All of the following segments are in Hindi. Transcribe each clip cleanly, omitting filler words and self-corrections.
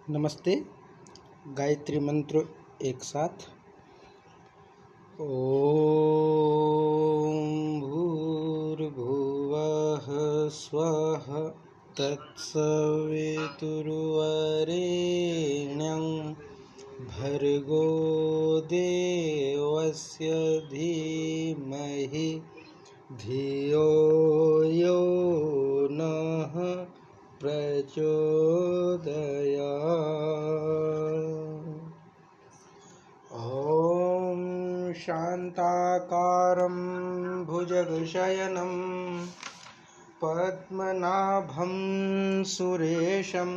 नमस्ते। गायत्री मंत्र एक साथ। ओम भूर्भुवः स्वः तत्सवितुर्वरेण्यं भर्गो देवस्य धीमहि धियो यो नः प्रचोदयात्। ॐ शान्ताकारं भुजगशयनं पद्मनाभं सुरेशं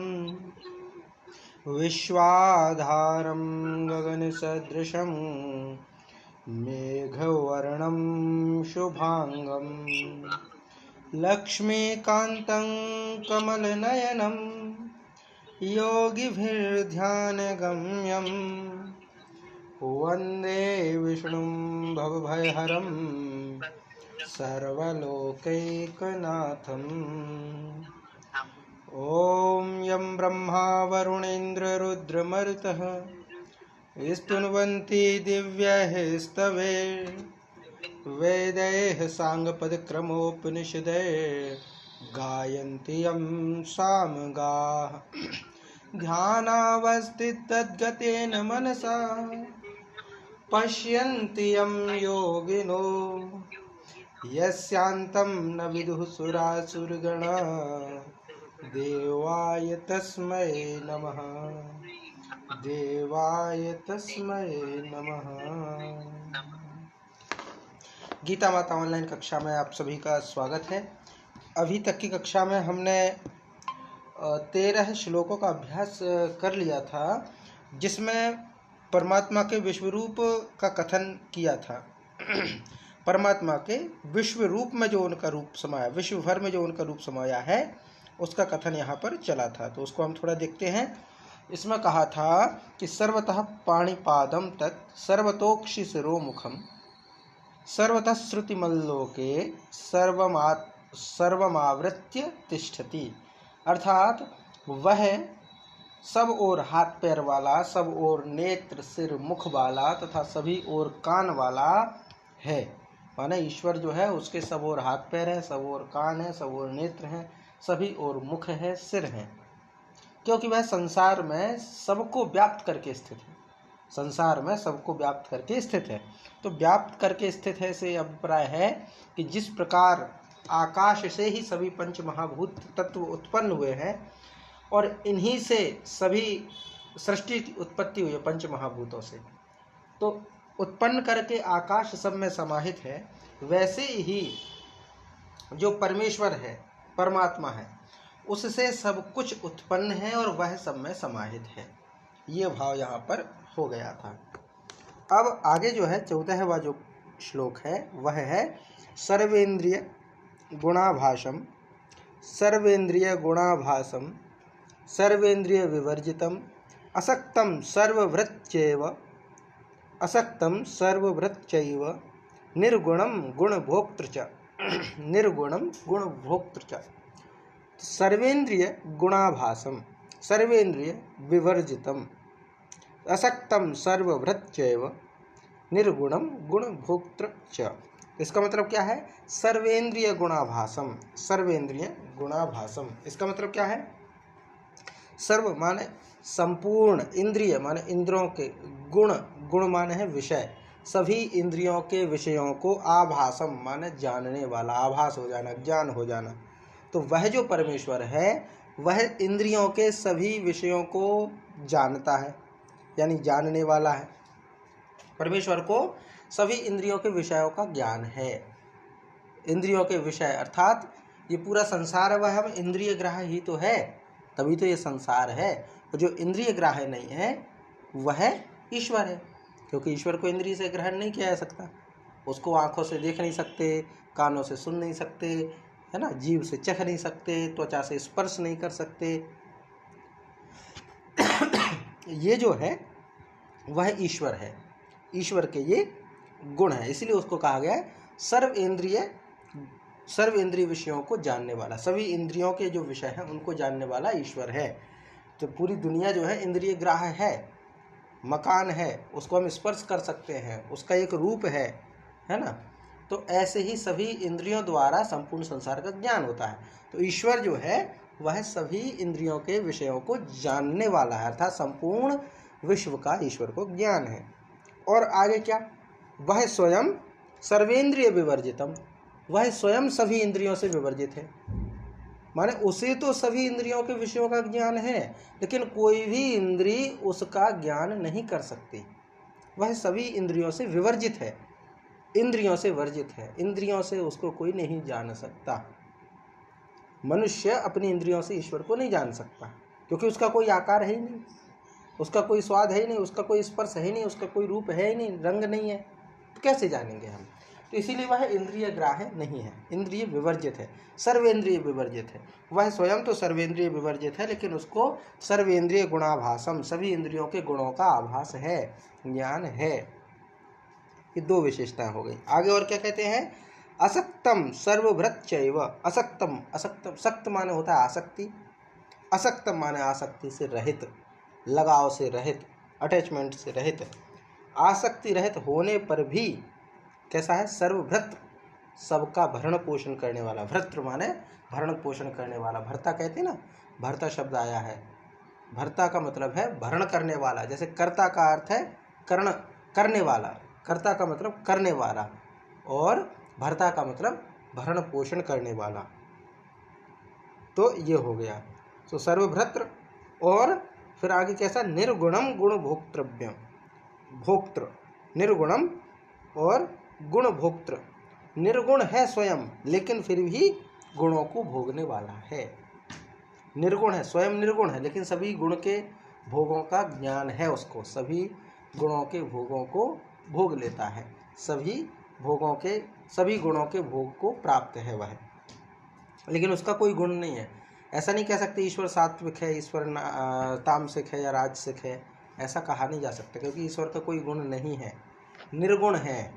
विश्वाधारं गगनसदृशं मेघवर्णं शुभांगं लक्ष्मीकान्तं कमलनयनं योगिभिर्ध्यानगम्यं वन्दे विष्णुं भवभयहरं सर्वलोकैकनाथम्। ॐ यं ब्रह्मा वरुणेन्द्ररुद्रमरुतः स्तुन्वन्ति दिव्यैः स्तवे वेदैः साङ्गपदक्रमोपनिषदैः गायन्ति यं सामगाः। ध्यानावस्थितद्गतेन मनसा पश्यन्ति यं योगिनो यस्यान्तं न विदुः सुरासुरगणा देवाय तस्मै नमः। देवाय तस्मै नमः। गीता माता ऑनलाइन कक्षा में आप सभी का स्वागत है। अभी तक की कक्षा में हमने 13 श्लोकों का अभ्यास कर लिया था, जिसमें परमात्मा के विश्वरूप का कथन किया था। परमात्मा के विश्व रूप में जो उनका रूप समाया, विश्व भर में जो उनका रूप समाया है, उसका कथन यहाँ पर चला था। तो उसको हम थोड़ा देखते हैं। इसमें कहा था कि सर्वतः पाणिपादम तत् सर्वतोक्षि शिरोमुखम सर्वतः श्रुतिमल्लोके सर्वमावृत्य तिष्ठति। अर्थात वह सब ओर हाथ पैर वाला, सब ओर नेत्र सिर मुख वाला तथा सभी ओर कान वाला है। माने ईश्वर जो है उसके सब ओर हाथ पैर है, सब ओर कान है, सब ओर नेत्र है, सभी ओर मुख है, सिर है, क्योंकि वह संसार में सबको व्याप्त करके स्थित है। संसार में सबको व्याप्त करके स्थित है। तो व्याप्त करके स्थित है से अभिप्राय है कि जिस प्रकार आकाश से ही सभी पंच महाभूत तत्व उत्पन्न हुए हैं और इन्हीं से सभी सृष्टि की उत्पत्ति हुई है पंच महाभूतों से, तो उत्पन्न करके आकाश सब में समाहित है, वैसे ही जो परमेश्वर है, परमात्मा है, उससे सब कुछ उत्पन्न है और वह सब में समाहित है। ये भाव यहाँ पर हो गया था। अब आगे जो है 14वां जो श्लोक है वह है सर्वेंद्रिय गुणाभासम सर्वेंद्रिय गुणाभासम सर्वेंद्रिय विवर्जितम असक्तम सर्ववृत्त्यैव असक्तम सर्ववृत्त्यैव निर्गुणम गुणभोक्तृ च निर्गुणम गुणभोक्तृ च। सर्वेंद्रिय गुणाभासम सर्वेंद्रिय विवर्जितम असक्तम सर्ववृत्त्यैव निर्गुणम गुणभोक्तृ च। इसका मतलब क्या है? सर्वेंद्रिय गुणाभासम, सर्वेंद्रिय गुणाभासम। इसका मतलब क्या है? सर्व माने संपूर्ण, इंद्रिय माने इंद्रियों के, गुण, गुण माने है विषय, सभी इंद्रियों के विषयों को, आभासम माने जानने वाला, आभास हो जाना, ज्ञान हो जाना। तो वह जो परमेश्वर है वह इंद्रियों के सभी विषयों को जानता है, यानी जानने वाला है। परमेश्वर को सभी इंद्रियों के विषयों का ज्ञान है। इंद्रियों के विषय अर्थात ये पूरा संसार है, वह हम इंद्रिय ग्राह्य ही तो है, तभी तो ये संसार है। और जो इंद्रिय ग्राह्य नहीं है वह ईश्वर है, क्योंकि ईश्वर को इंद्रिय से ग्रहण नहीं किया जा सकता। उसको आंखों से देख नहीं सकते, कानों से सुन नहीं सकते, है ना, जीभ से चख नहीं सकते, त्वचा से स्पर्श नहीं कर सकते। ये जो है वह ईश्वर है, ईश्वर के ये गुण है। इसलिए उसको कहा गया है सर्व इंद्रिय विषयों को जानने वाला, सभी इंद्रियों के जो विषय हैं उनको जानने वाला ईश्वर है। तो पूरी दुनिया जो है इंद्रिय ग्राह्य है, मकान है, उसको हम स्पर्श कर सकते हैं, उसका एक रूप है ना। तो ऐसे ही सभी इंद्रियों द्वारा संपूर्ण संसार का ज्ञान होता है। तो ईश्वर जो है वह सभी इंद्रियों के विषयों को जानने वाला है, अर्थात संपूर्ण विश्व का ईश्वर को ज्ञान है। और आगे क्या, वह स्वयं सर्वेंद्रिय विवर्जितम, वह स्वयं सभी इंद्रियों से विवर्जित है। माने उसे तो सभी इंद्रियों के विषयों का ज्ञान है, लेकिन कोई भी इंद्री उसका ज्ञान नहीं कर सकती। वह सभी इंद्रियों से विवर्जित है, इंद्रियों से वर्जित है, इंद्रियों से उसको कोई नहीं जान सकता। मनुष्य अपनी इंद्रियों से ईश्वर को नहीं जान सकता, क्योंकि उसका कोई आकार है ही नहीं, उसका कोई स्वाद है ही नहीं, उसका कोई स्पर्श है ही नहीं, उसका कोई रूप है ही नहीं, रंग नहीं है, तो कैसे जानेंगे हम। तो इसीलिए वह इंद्रिय ग्राह्य नहीं है, इंद्रिय विवर्जित है, सर्वेंद्रिय विवर्जित है। वह स्वयं तो सर्वेंद्रिय विवर्जित है, लेकिन उसको सर्वेंद्रिय गुणाभासम, सभी इंद्रियों के गुणों का आभास है, ज्ञान है। ये दो विशेषताएं हो गई। आगे और क्या कहते हैं, असक्तम सर्वभृत चैव, असक्तम, असक्तम सक्त माने होता है आसक्ति, असक्तम माने आसक्ति से रहित, लगाव से रहित, अटैचमेंट से रहित, आसक्ति रहित होने पर भी कैसा है, सर्वभृत, सबका भरण पोषण करने वाला। भृत्र माने भरण पोषण करने वाला, भर्ता कहते हैं ना, भर्ता शब्द आया है, भर्ता का मतलब है भरण करने वाला। जैसे कर्ता का अर्थ है कर्ण, करने वाला, कर्ता का मतलब करने वाला, और भर्ता का मतलब भरण पोषण करने वाला। तो ये हो गया, तो सर्वभृत्र। और फिर आगे कैसा, निर्गुणम गुण भोक्तव्यम, भोक्तृ, निर्गुणम और गुण भोक्तृ, निर्गुण है स्वयं, लेकिन फिर भी गुणों को भोगने वाला है। निर्गुण है, स्वयं निर्गुण है, लेकिन सभी गुण के भोगों का ज्ञान है उसको, सभी गुणों के भोगों को भोग लेता है, सभी भोगों के, सभी गुणों के भोग को प्राप्त है वह, लेकिन उसका कोई गुण नहीं है। ऐसा नहीं कह सकते ईश्वर सात्विक है, ईश्वर तामसिक है या राजसिक है, ऐसा कहा नहीं जा सकता, क्योंकि ईश्वर का कोई गुण नहीं है, निर्गुण है,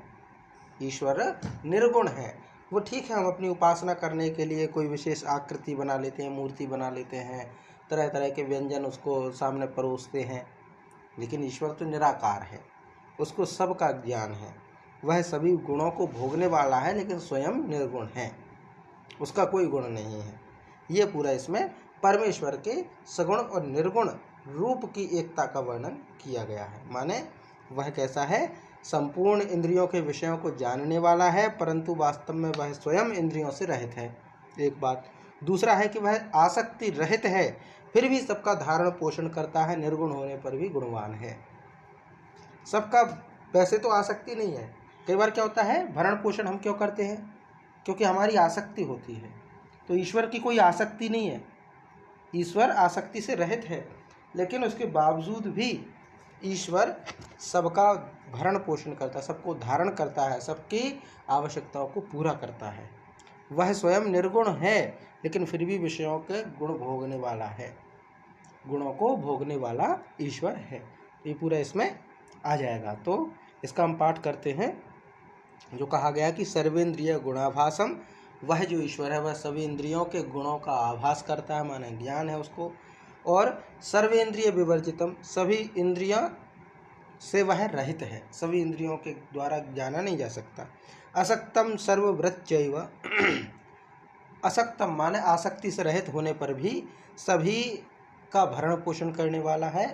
ईश्वर निर्गुण है। वो ठीक है, हम अपनी उपासना करने के लिए कोई विशेष आकृति बना लेते हैं, मूर्ति बना लेते हैं, तरह तरह के व्यंजन उसको सामने परोसते हैं, लेकिन ईश्वर तो निराकार है, उसको सबका ज्ञान है, वह सभी गुणों को भोगने वाला है, लेकिन स्वयं निर्गुण है, उसका कोई गुण नहीं है। ये पूरा इसमें परमेश्वर के सगुण और निर्गुण रूप की एकता का वर्णन किया गया है। माने वह कैसा है, संपूर्ण इंद्रियों के विषयों को जानने वाला है, परंतु वास्तव में वह स्वयं इंद्रियों से रहित है, एक बात। दूसरा है कि वह आसक्ति रहित है, फिर भी सबका धारण पोषण करता है, निर्गुण होने पर भी गुणवान है। सबका वैसे तो आसक्ति नहीं है, कई बार क्या होता है, भरण पोषण हम क्यों करते हैं, क्योंकि हमारी आसक्ति होती है। तो ईश्वर की कोई आसक्ति नहीं है, ईश्वर आसक्ति से रहित है, लेकिन उसके बावजूद भी ईश्वर सबका भरण पोषण करता है, सबको धारण करता है, सबकी आवश्यकताओं को पूरा करता है। वह स्वयं निर्गुण है, लेकिन फिर भी विषयों के गुण भोगने वाला है, गुणों को भोगने वाला ईश्वर है। ये पूरा इसमें आ जाएगा। तो इसका हम पाठ करते हैं। जो कहा गया कि सर्वेंद्रिय गुणाभासम, वह जो ईश्वर है वह सभी इंद्रियों के गुणों का आभास करता है, माने ज्ञान है उसको। और सर्वेंद्रिय विवर्जितम, सभी इंद्रियां से वह रहित है, सभी इंद्रियों के द्वारा जाना नहीं जा सकता। असक्तम सर्वव्रतचैव, असक्तम माने आसक्ति से रहित होने पर भी सभी का भरण पोषण करने वाला है।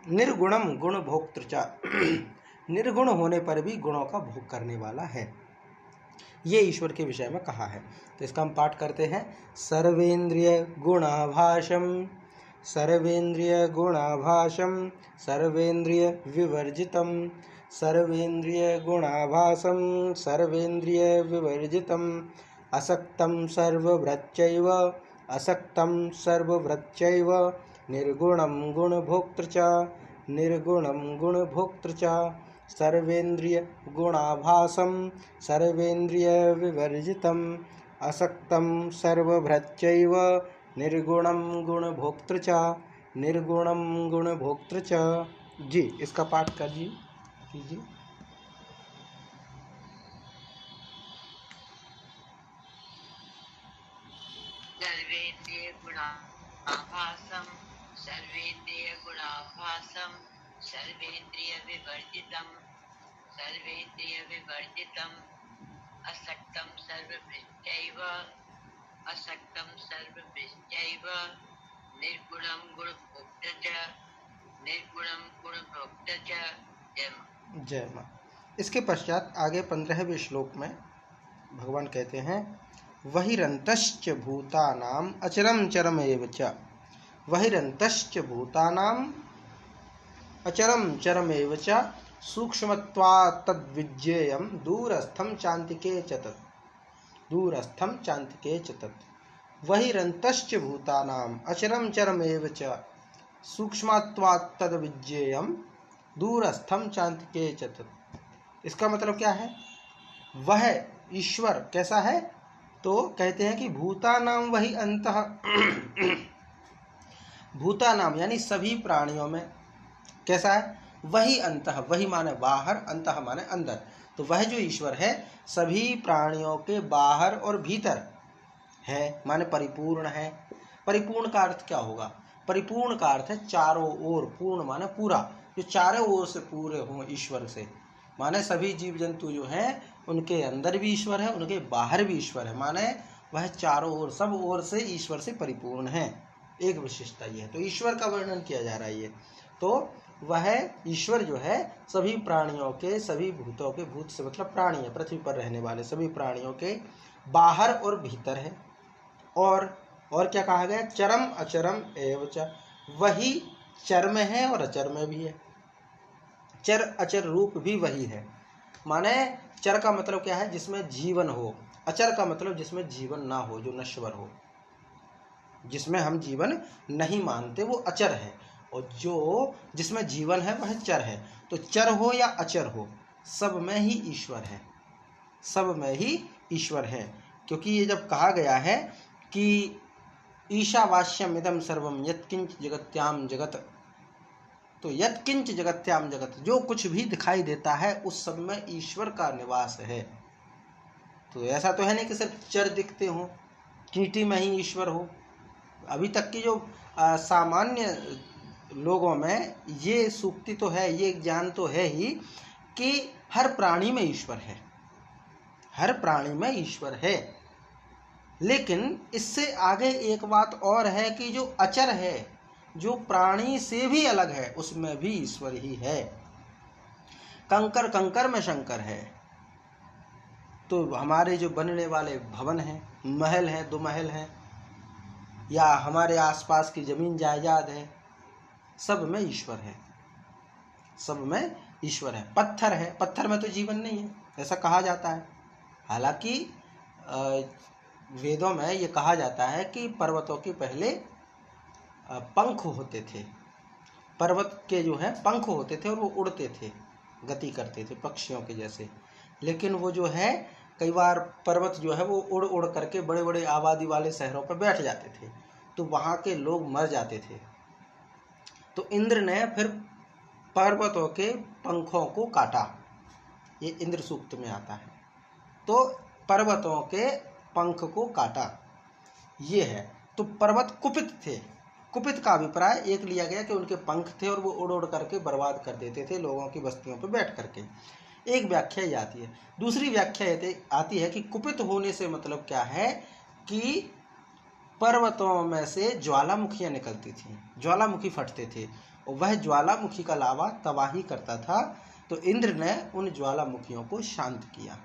निर्गुणम गुण भोक्तृचा, निर्गुण होने पर भी गुणों का भोग करने वाला है, ये ईश्वर के विषय में कहा है। तो इसका हम पाठ करते हैं। सर्वेंद्रिय गुणाभासम, सर्वेंद्रिय गुणाभासम, सर्वेंद्रिय विवर्जितम, सर्वेंद्रिय गुणाभासम, सर्वेंद्रिय विवर्जितम, असक्तम सर्वव्रतचैव, असक्तम सर्वव्रतचैव, निर्गुणम गुणभोक्तृ च, निर्गुणम गुणभोक्तृ च, सर्वेंद्रिय गुणाभासम, सर्वेंद्रिय विवर्जितम, असक्तम सर्वभृत्यैव, निर्गुणम गुणभोक्तृ च, निर्गुणम गुणभोक्तृ च। जी, इसका पाठ कीजिए। सर्वेंद्रिय गुणाभासम, सर्वेंद्रिय सर्वेन्द्रियविवर्जितम् असक्तं सर्वभृत्यैव निर्गुणं गुणभोक्ता च जय मां। इसके पश्चात आगे 15वें श्लोक में भगवान कहते हैं वहिरंतश्च भूतानाम अचरम चरमेव च। वहिरंतश्च भूतानाम अचरम चरमेव च सूक्ष्मत्वात् तद्विज्ञेयं दूरस्थं चान्तिके च तत्। दूरस्थं चान्तिके च तत्। वहिरंतश्च भूतानाम अचरम चरमेव च सूक्ष्मत्वात् तद्विज्ञेयं दूरस्थम चान्तिके च तत्। इसका मतलब क्या है? वह ईश्वर कैसा है? तो कहते हैं कि भूतानाम वही अंतः भूतानाम यानी सभी प्राणियों में कैसा है? वही अंतः, वही माने बाहर, अंतः माने अंदर। तो वह जो ईश्वर है सभी प्राणियों के बाहर और भीतर है, माने परिपूर्ण है। परिपूर्ण का अर्थ क्या होगा? परिपूर्ण का अर्थ है चारों ओर, पूर्ण माने पूरा, जो चारों ओर से पूरे हों ईश्वर से। माने सभी जीव जंतु जो हैं उनके अंदर भी ईश्वर है, उनके बाहर भी ईश्वर है, माने वह चारों ओर, सब ओर से ईश्वर से परिपूर्ण है। एक विशेषता ये है। तो ईश्वर का वर्णन किया जा रहा है ये। तो वह ईश्वर जो है सभी प्राणियों के, सभी भूतों के, भूत से मतलब प्राणी है, पृथ्वी पर रहने वाले सभी प्राणियों के बाहर और भीतर है। और क्या कहा गया? चरम अचरम एव च। वही चर में है और अचर में भी है। चर अचर रूप भी वही है। माने चर का मतलब क्या है? जिसमें जीवन हो। अचर का मतलब जिसमें जीवन ना हो, जो नश्वर हो, जिसमें हम जीवन नहीं मानते, वो अचर है। और जो जिसमें जीवन है वह चर है। तो चर हो या अचर हो, सब में ही ईश्वर है, सब में ही ईश्वर है। क्योंकि ये जब कहा गया है कि ईशावास्यम इदम सर्वम यत्किंच जगत्याम जगत, तो यत्किंच जगत्याम जगत, जो कुछ भी दिखाई देता है उस सब में ईश्वर का निवास है। तो ऐसा तो है नहीं कि सिर्फ चर दिखते हो, चींटी में ही ईश्वर हो। अभी तक की जो सामान्य लोगों में ये सूक्ति तो है, ये ज्ञान तो है ही कि हर प्राणी में ईश्वर है, हर प्राणी में ईश्वर है। लेकिन इससे आगे एक बात और है कि जो अचर है, जो प्राणी से भी अलग है, उसमें भी ईश्वर ही है। कंकर कंकर में शंकर है। तो हमारे जो बनने वाले भवन हैं, महल हैं, दो महल हैं, या हमारे आसपास की जमीन जायदाद है, सब में ईश्वर है, सब में ईश्वर है। पत्थर है, पत्थर में तो जीवन नहीं है, ऐसा कहा जाता है। हालांकि वेदों में ये कहा जाता है कि पर्वतों के पहले पंख होते थे, पर्वत के जो है पंख होते थे और वो उड़ते थे, गति करते थे पक्षियों के जैसे। लेकिन वो जो है कई बार पर्वत जो है वो उड़ उड़ करके बड़े बड़े आबादी वाले शहरों पर बैठ जाते थे, तो वहाँ के लोग मर जाते थे। तो इंद्र ने फिर पर्वतों के पंखों को काटा, ये इंद्र सूक्त में आता है। तो पर्वतों के पंख को काटा, ये है। तो पर्वत कुपित थे। कुपित का अभिप्राय एक लिया गया कि उनके पंख थे और वो उड़ उड़ करके बर्बाद कर देते थे लोगों की बस्तियों पर बैठ करके। एक व्याख्या ये आती है। दूसरी व्याख्या आती है कि कुपित होने से मतलब क्या है कि पर्वतों में से ज्वालामुखियां निकलती थीं, ज्वालामुखी फटते थे और वह ज्वालामुखी का लावा तबाही करता था। तो इंद्र ने उन ज्वालामुखियों को शांत किया,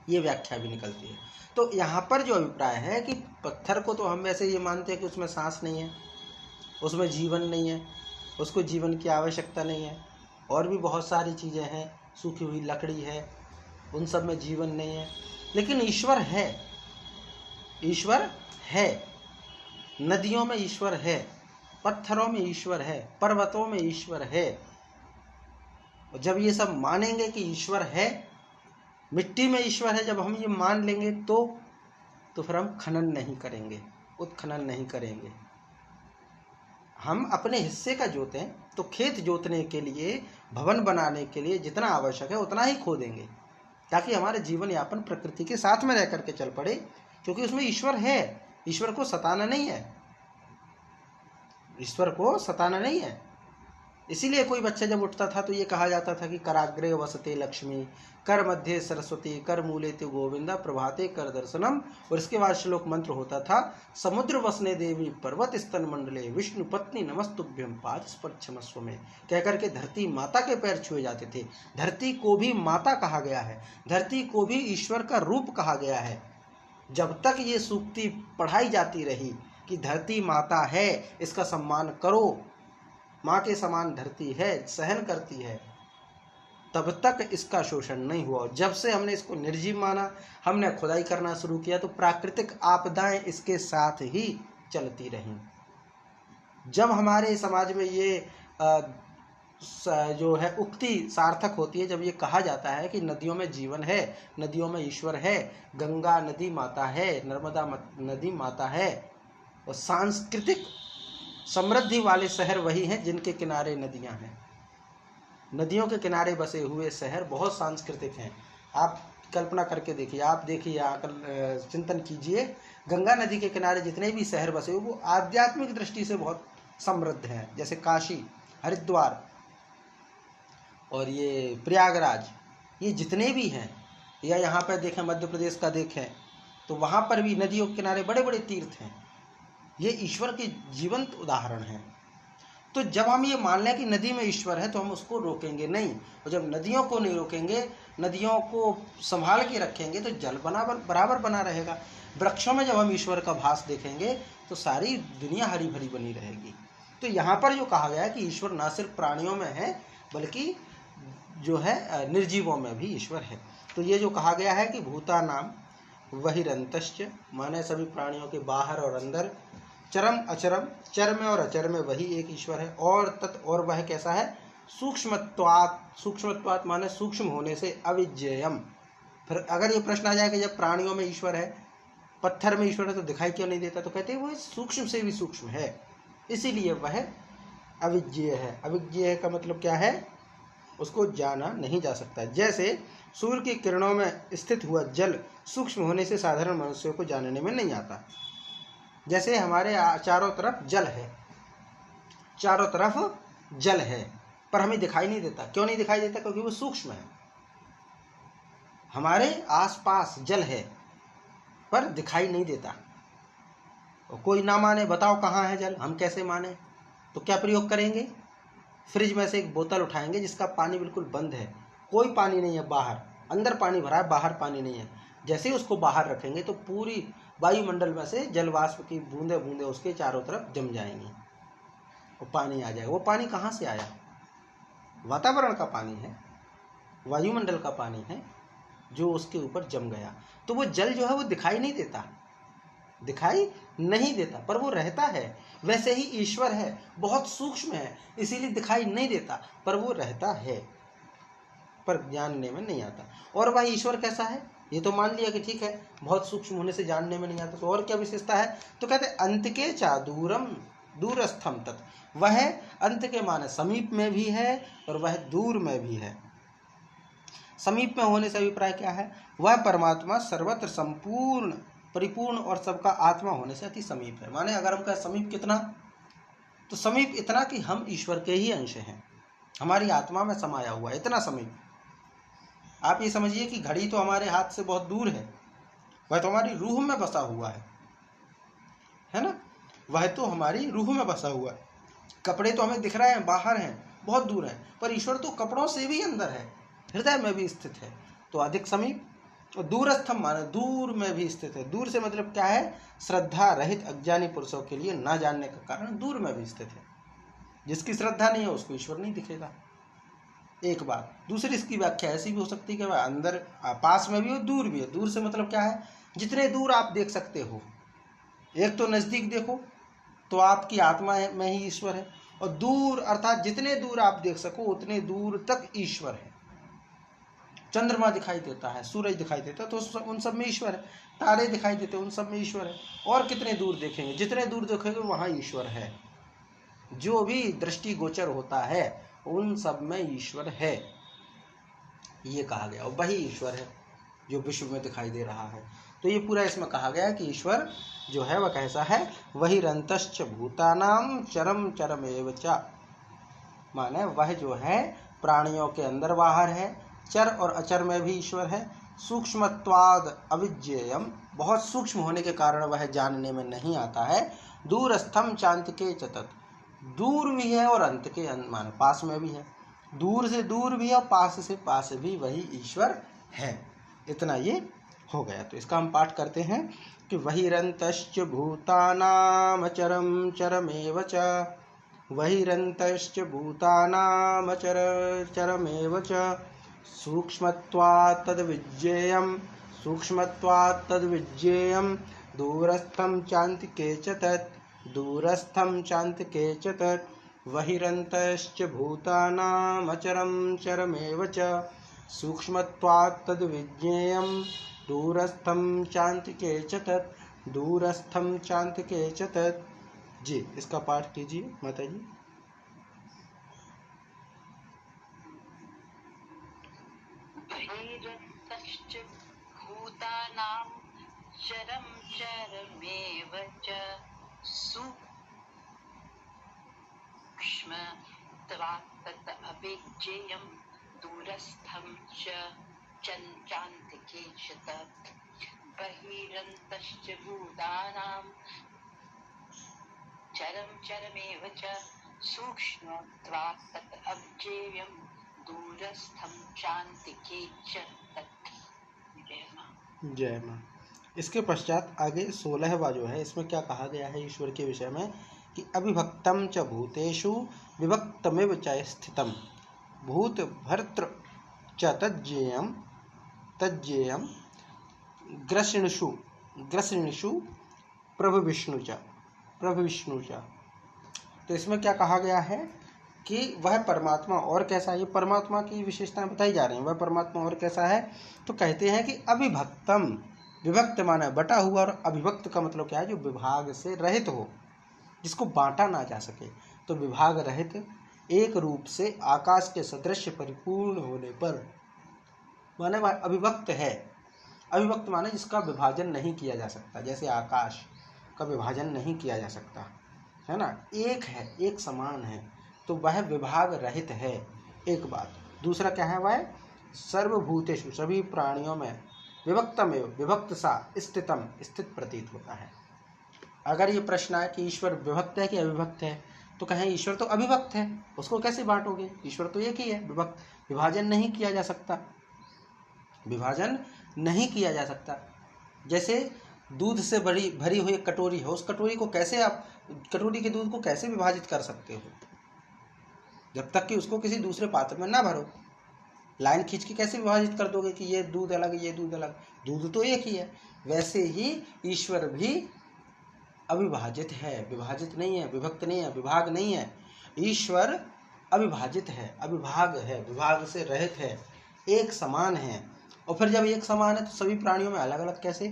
ये व्याख्या भी निकलती है। तो यहाँ पर जो अभिप्राय है कि पत्थर को तो हम वैसे ये मानते हैं कि उसमें सांस नहीं है, उसमें जीवन नहीं है, उसको जीवन की आवश्यकता नहीं है। और भी बहुत सारी चीज़ें हैं, सूखी हुई लकड़ी है, उन सब में जीवन नहीं है। लेकिन ईश्वर है, ईश्वर है। नदियों में ईश्वर है, पत्थरों में ईश्वर है, पर्वतों में ईश्वर है। और जब ये सब मानेंगे कि ईश्वर है, मिट्टी में ईश्वर है, जब हम ये मान लेंगे तो फिर हम खनन नहीं करेंगे, उत्खनन नहीं करेंगे। हम अपने हिस्से का जोतें तो खेत जोतने के लिए, भवन बनाने के लिए जितना आवश्यक है उतना ही खोदेंगे, ताकि हमारे जीवन यापन प्रकृति के साथ में रह करके चल पड़े, क्योंकि उसमें ईश्वर है। ईश्वर को सताना नहीं है। ईश्वर को सताना नहीं है। इसीलिए कोई बच्चा जब उठता था तो ये कहा जाता था कि कराग्रे वसते लक्ष्मी, कर मध्य सरस्वती, कर मूले ते गोविंदा, प्रभाते कर दर्शनम। और इसके बाद श्लोक मंत्र होता था, समुद्र वसने देवी पर्वत स्तन मंडले, विष्णु पत्नी नमस्तुभ्यम पाद स्पर्शमस्व में, कहकर के धरती माता के पैर छुए जाते थे। धरती को भी माता कहा गया है, धरती को भी ईश्वर का रूप कहा गया है। जब तक ये सूक्ति पढ़ाई जाती रही कि धरती माता है, इसका सम्मान करो, माँ के समान धरती है, सहन करती है, तब तक इसका शोषण नहीं हुआ। जब से हमने इसको निर्जीव माना, हमने खुदाई करना शुरू किया, तो प्राकृतिक आपदाएं इसके साथ ही चलती रहीं। जब हमारे समाज में ये जो है उक्ति सार्थक होती है, जब ये कहा जाता है कि नदियों में जीवन है, नदियों में ईश्वर है, गंगा नदी माता है, नर्मदा नदी माता है, और सांस्कृतिक समृद्धि वाले शहर वही हैं जिनके किनारे नदियां हैं। नदियों के किनारे बसे हुए शहर बहुत सांस्कृतिक हैं। आप कल्पना करके देखिए, आप देखिए, आकर चिंतन कीजिए, गंगा नदी के किनारे जितने भी शहर बसे हुए वो आध्यात्मिक दृष्टि से बहुत समृद्ध हैं। जैसे काशी, हरिद्वार और ये प्रयागराज, ये जितने भी हैं, या यहाँ पर देखें मध्य प्रदेश का देखें तो वहाँ पर भी नदियों के किनारे बड़े बड़े तीर्थ हैं। ये ईश्वर के जीवंत उदाहरण हैं। तो जब हम ये मान लें कि नदी में ईश्वर है तो हम उसको रोकेंगे नहीं, और जब नदियों को नहीं रोकेंगे, नदियों को संभाल के रखेंगे, तो जल बराबर बना रहेगा। वृक्षों में जब हम ईश्वर का भास देखेंगे तो सारी दुनिया हरी भरी बनी रहेगी। तो यहाँ पर जो कहा गया है कि ईश्वर ना सिर्फ प्राणियों में है बल्कि जो है निर्जीवों में भी ईश्वर है। तो ये जो कहा गया है कि भूतानाम बहिरंतश्च, माने सभी प्राणियों के बाहर और अंदर, चरम अचरम, चर में और अचर में वही एक ईश्वर है, और तत्, और वह कैसा है, सूक्ष्मत्वात्, सूक्ष्मत्वात् माने सूक्ष्म होने से, अविज्ञेयम। फिर अगर ये प्रश्न आ जाए कि जब प्राणियों में ईश्वर है, पत्थर में ईश्वर है, तो दिखाई क्यों नहीं देता, तो कहते हैं वो सूक्ष्म से भी सूक्ष्म है, इसीलिए वह अविज्ञेय है। अविज्ञेय का मतलब क्या है, उसको जाना नहीं जा सकता। जैसे सूर्य की किरणों में स्थित हुआ जल सूक्ष्म होने से साधारण मनुष्यों को जानने में नहीं आता। जैसे हमारे चारों तरफ जल है, चारों तरफ जल है, पर हमें दिखाई नहीं देता। क्यों नहीं दिखाई देता, क्योंकि वो सूक्ष्म है। हमारे आसपास जल है पर दिखाई नहीं देता। कोई ना माने, बताओ कहाँ है जल, हम कैसे माने, तो क्या प्रयोग करेंगे, फ्रिज में से एक बोतल उठाएंगे जिसका पानी बिल्कुल बंद है, कोई पानी नहीं है बाहर, अंदर पानी भरा है, बाहर पानी नहीं है। जैसे ही उसको बाहर रखेंगे तो पूरी वायुमंडल में से जल वाष्प की बूंदे बूंदे उसके चारों तरफ जम जाएंगी, वो पानी आ जाएगा। वो पानी कहाँ से आया, वातावरण का पानी है, वायुमंडल का पानी है जो उसके ऊपर जम गया। तो वो जल जो है वो दिखाई नहीं देता, दिखाई नहीं देता, पर वो रहता है। वैसे ही ईश्वर है, बहुत सूक्ष्म है, इसीलिए दिखाई नहीं देता, पर वो रहता है, पर जानने में नहीं आता। और वह ईश्वर कैसा है, ये तो मान लिया कि ठीक है, बहुत सूक्ष्म होने से जानने में नहीं आता, तो और क्या विशेषता है, तो कहते अंत के चा दूरम दूरस्थम तत्, वह अंत के माने समीप में भी है और वह दूर में भी है। समीप में होने से अभिप्राय क्या है, वह परमात्मा सर्वत्र संपूर्ण परिपूर्ण और सबका आत्मा होने से अति समीप है। माने अगर हम कहें समीप कितना, तो समीप इतना कि हम ईश्वर के ही अंश हैं, हमारी आत्मा में समाया हुआ है, इतना समीप। आप ये समझिए कि घड़ी तो हमारे हाथ से बहुत दूर है, वह तो हमारी रूह में बसा हुआ है ना, वह तो हमारी रूह में बसा हुआ है। कपड़े तो हमें दिख रहे हैं, बाहर हैं, बहुत दूर हैं, पर ईश्वर तो कपड़ों से भी अंदर है, हृदय में भी स्थित है, तो अधिक समीप। और दूरस्थम माने दूर में भी स्थित है। दूर से मतलब क्या है, श्रद्धा रहित अज्ञानी पुरुषों के लिए ना जानने का कारण दूर में भी स्थित है। जिसकी श्रद्धा नहीं है उसको ईश्वर नहीं दिखेगा, एक बात। दूसरी इसकी व्याख्या ऐसी भी हो सकती है कि वह अंदर पास में भी हो, दूर भी है। दूर से मतलब क्या है, जितने दूर आप देख सकते हो, एक तो नज़दीक देखो तो आपकी आत्मा में ही ईश्वर है, और दूर अर्थात जितने दूर आप देख सको उतने दूर तक ईश्वर है। चंद्रमा दिखाई देता है, सूरज दिखाई देता है, तो उन सब में ईश्वर है। तारे दिखाई देते हैं, उन सब में ईश्वर है। और कितने दूर देखेंगे, जितने दूर देखेंगे वहाँ ईश्वर है। जो भी दृष्टि गोचर होता है उन सब में ईश्वर है, ये कहा गया। और वही ईश्वर है जो विश्व में दिखाई दे रहा है। तो ये पूरा इसमें कहा गया है कि ईश्वर जो है वह कैसा है, वही रंतश्च भूतानाम चरम चरमेव च, माने वह जो है प्राणियों के अंदर बाहर है, चर और अचर में भी ईश्वर है, सूक्ष्मत्वाद अविज्ञेयम, बहुत सूक्ष्म होने के कारण वह जानने में नहीं आता है, दूरस्थम चांत के चतत, दूर भी है और अंत के माने पास में भी है, दूर से दूर भी है और पास से पास भी वही ईश्वर है। इतना ये हो गया। तो इसका हम पाठ करते हैं कि वहिरंतश्च भूतानाम चरम चरमेव च, वहिरंतश्च भूतानाम चर चरमेव च, सूक्ष्मत्वात् तद्विज्ञेयं, सूक्ष्मत्वात् तद्विज्ञेयं, दूरस्थं चान्तिके च तत्, दूरस्थं चान्तिके च तत्, वहिरन्तश्च भूतानाम् अचरं चरमेव च, सूक्ष्मत्वात् तद्विज्ञेयं, दूरस्थं चान्तिके च तत्, दूरस्थं चान्तिके च तत्। जी, इसका पाठ कीजिए माता जी। बहिरन्तश्च भूतानां चरं चरमेव च, सूक्ष्मत्वात् तत् अविज्ञेयं, दूरस्थं च चान्तिके च तत्, बहिरन्तश्च भूतानां चरं चरमेव च, सूक्ष्मत्वात् तत् अविज्ञेयं, दूरस्थं चान्तिके च तत्। जय माँ। इसके पश्चात आगे 16वां जो है, इसमें क्या कहा गया है ईश्वर के विषय में कि अविभक्तम च भूतेषु विभक्तमेव च स्थितम, भूत भर्तृ च तज्ज्ञेयम तज्ज्ञेयम, ग्रसिणुषु ग्रसिणुषु प्रभु विष्णु च प्रभु विष्णु च। तो इसमें क्या कहा गया है कि वह परमात्मा और कैसा है, ये परमात्मा की विशेषताएं बताई जा रही हैं, वह परमात्मा और कैसा है। तो कहते हैं कि अविभक्तम, विभक्त माना बटा हुआ, और अविभक्त का मतलब क्या है, जो विभाग से रहित हो, जिसको बांटा ना जा सके। तो विभाग रहित एक रूप से आकाश के सदृश परिपूर्ण होने पर माने वह अविभक्त है। अविभक्त माने जिसका विभाजन नहीं किया जा सकता, जैसे आकाश का विभाजन नहीं किया जा सकता है ना, एक है, एक समान है, तो वह विभाग रहित है, एक बात। दूसरा क्या है, वह सर्वभूतेषु, सभी प्राणियों में, विभक्तमेव, विभक्त सा, स्थितम, स्थित प्रतीत होता है। अगर ये प्रश्न है कि ईश्वर विभक्त है कि अविभक्त है, तो कहें ईश्वर तो अविभक्त है, उसको कैसे बांटोगे, ईश्वर तो एक ही है, विभक्त, विभाजन नहीं किया जा सकता, विभाजन नहीं किया जा सकता। जैसे दूध से भरी हुई कटोरी है, उस कटोरी को कैसे आप, कटोरी के दूध को कैसे विभाजित कर सकते हो, जब तक कि उसको किसी दूसरे पात्र में ना भरो। लाइन खींच के कैसे विभाजित कर दोगे कि ये दूध अलग, ये दूध अलग, दूध तो एक ही है। वैसे ही ईश्वर भी अविभाजित है, विभाजित नहीं है, विभक्त नहीं है, विभाग नहीं है। ईश्वर अविभाजित है, अविभाग है, विभाग से रहित है, एक समान है। और फिर जब एक समान है तो सभी प्राणियों में अलग अलग कैसे,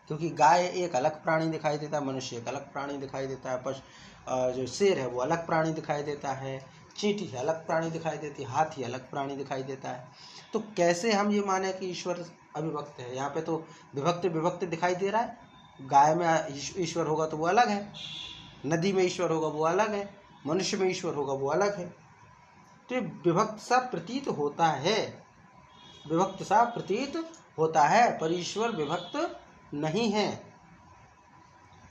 क्योंकि गाय एक अलग प्राणी दिखाई देता है, मनुष्य एक अलग प्राणी दिखाई देता है, जो शेर है वो अलग प्राणी दिखाई देता है, चींटी अलग प्राणी दिखाई देती है, हाथी अलग प्राणी दिखाई देता है। तो कैसे हम ये माने कि ईश्वर अविभक्त है। यहाँ पे तो विभक्त विभक्त दिखाई दे रहा है, गाय में ईश्वर होगा तो वो अलग है, नदी में ईश्वर होगा वो अलग है, मनुष्य में ईश्वर होगा वो अलग है। तो विभक्त सा प्रतीत होता है, विभक्त सा प्रतीत होता है, पर ईश्वर विभक्त नहीं है।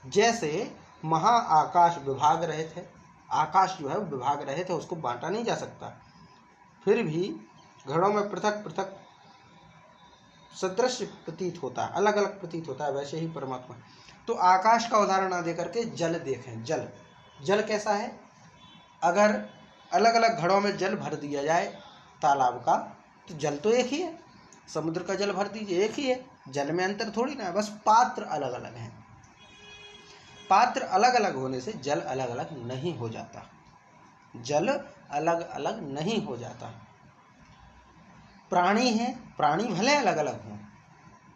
जैसे महाआकाश विभाग रहित है, आकाश जो है वो विभाग रहित है, उसको बांटा नहीं जा सकता, फिर भी घड़ों में पृथक पृथक सदृश प्रतीत होता है, अलग अलग प्रतीत होता है। वैसे ही परमात्मा। तो आकाश का उदाहरण ना दे करके जल देखें, जल, जल कैसा है। अगर अलग अलग घड़ों में जल भर दिया जाए तालाब का, तो जल तो एक ही है, समुद्र का जल भर दीजिए एक ही है, जल में अंतर थोड़ी ना है, बस पात्र अलग अलग हैं। पात्र अलग अलग होने से जल अलग अलग नहीं हो जाता, जल अलग अलग नहीं हो जाता। प्राणी हैं, प्राणी भले अलग अलग हों,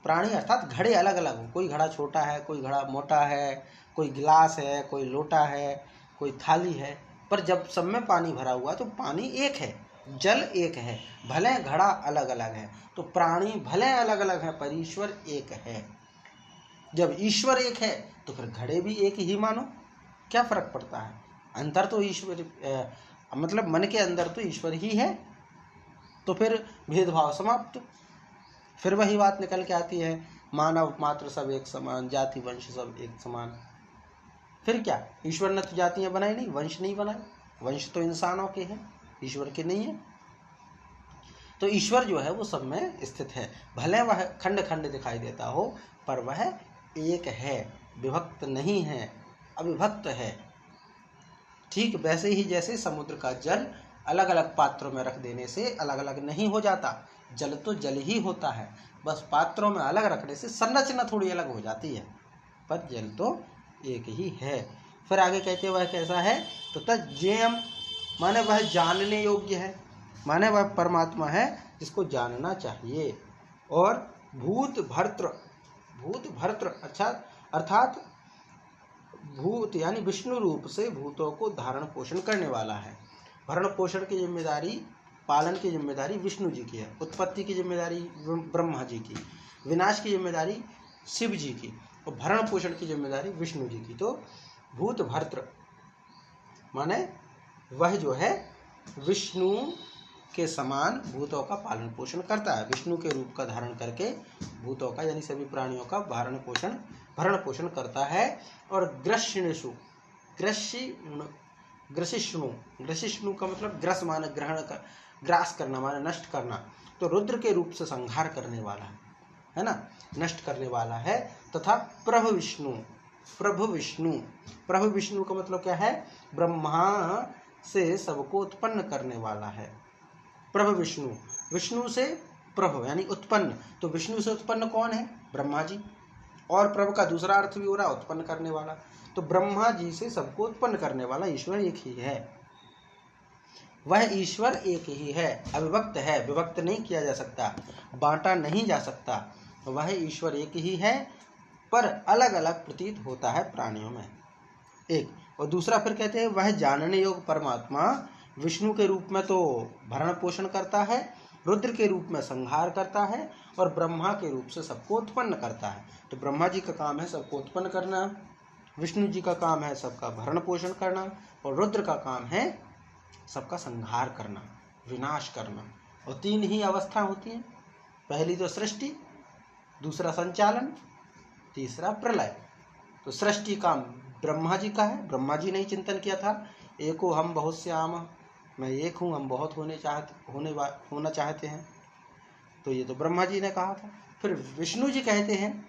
प्राणी अर्थात घड़े अलग अलग हों, कोई घड़ा छोटा है, कोई घड़ा मोटा है, कोई गिलास है, कोई लोटा है, कोई थाली है, पर जब सब में पानी भरा हुआ तो पानी एक है, जल एक है, भले घड़ा अलग अलग है। तो प्राणी भले अलग अलग है पर ईश्वर एक है। जब ईश्वर एक है तो फिर घड़े भी एक ही मानो, क्या फर्क पड़ता है? अंतर तो ईश्वर मतलब मन के अंदर तो ईश्वर ही है, तो फिर भेदभाव समाप्त। फिर वही बात निकल के आती है, मानव मात्र सब एक समान, जाति वंश सब एक समान। फिर क्या, ईश्वर ने तो जातियां बनाई नहीं, वंश नहीं बनाए, वंश तो इंसानों के हैं, ईश्वर के नहीं है। तो ईश्वर जो है वो सब में स्थित है, भले वह खंड खंड दिखाई देता हो पर वह एक है, विभक्त नहीं है, अविभक्त है। ठीक वैसे ही जैसे समुद्र का जल अलग अलग पात्रों में रख देने से अलग अलग नहीं हो जाता, जल तो जल ही होता है, बस पात्रों में अलग रखने से संरचना थोड़ी अलग हो जाती है, पर जल तो एक ही है। फिर आगे कहते वह कैसा है, तो तज्जेयम माने वह जानने योग्य है, माने वह परमात्मा है जिसको जानना चाहिए। और भूत भर्तृ अच्छा अर्थात भूत यानी विष्णु रूप से भूतों को धारण पोषण करने वाला है। भरण पोषण की जिम्मेदारी, पालन की जिम्मेदारी विष्णु जी की है, उत्पत्ति की जिम्मेदारी ब्रह्मा जी की, विनाश की जिम्मेदारी शिव जी की, और भरण पोषण की जिम्मेदारी विष्णु जी की। तो भूत भर्तृ माने वह जो है विष्णु के समान भूतों का पालन पोषण करता है, विष्णु के रूप का धारण करके भूतों का यानी सभी प्राणियों का भरण पोषण करता है। और ग्रसिष्णु का मतलब ग्रस माने ग्रहण कर, ग्रास करना माने नष्ट करना, तो रुद्र के रूप से संहार करने वाला है ना, नष्ट करने वाला है। तथा प्रभु विष्णु का मतलब क्या है, ब्रह्मा से सबको उत्पन्न करने वाला है। प्रभु विष्णु, विष्णु से प्रभु यानी उत्पन्न, तो विष्णु से उत्पन्न कौन है, ब्रह्मा जी, और प्रभु का दूसरा अर्थ भी हो रहा उत्पन्न करने वाला, तो ब्रह्मा जी से सबको उत्पन्न करने वाला ईश्वर एक ही है। वह ईश्वर एक ही है, अविभक्त है, विभक्त नहीं किया जा सकता, बांटा नहीं जा सकता, वह ईश्वर एक ही है, पर अलग अलग प्रतीत होता है प्राणियों में एक। और दूसरा फिर कहते हैं वह जानने योग्य परमात्मा विष्णु के रूप में तो भरण पोषण करता है, रुद्र के रूप में संहार करता है, और ब्रह्मा के रूप से सबको उत्पन्न करता है। तो ब्रह्मा जी का काम है सबको उत्पन्न करना, विष्णु जी का काम है सबका भरण पोषण करना, और रुद्र का काम है सबका संहार करना, विनाश करना। और तीन ही अवस्था होती हैं, पहली तो सृष्टि, दूसरा संचालन, तीसरा प्रलय। तो सृष्टि काम ब्रह्मा जी का है, ब्रह्मा जी ने ही चिंतन किया था, एको हम बहुत श्याम, मैं एक हूँ, हम बहुत होना चाहते हैं, तो ये तो ब्रह्मा जी ने कहा था। फिर विष्णु जी कहते हैं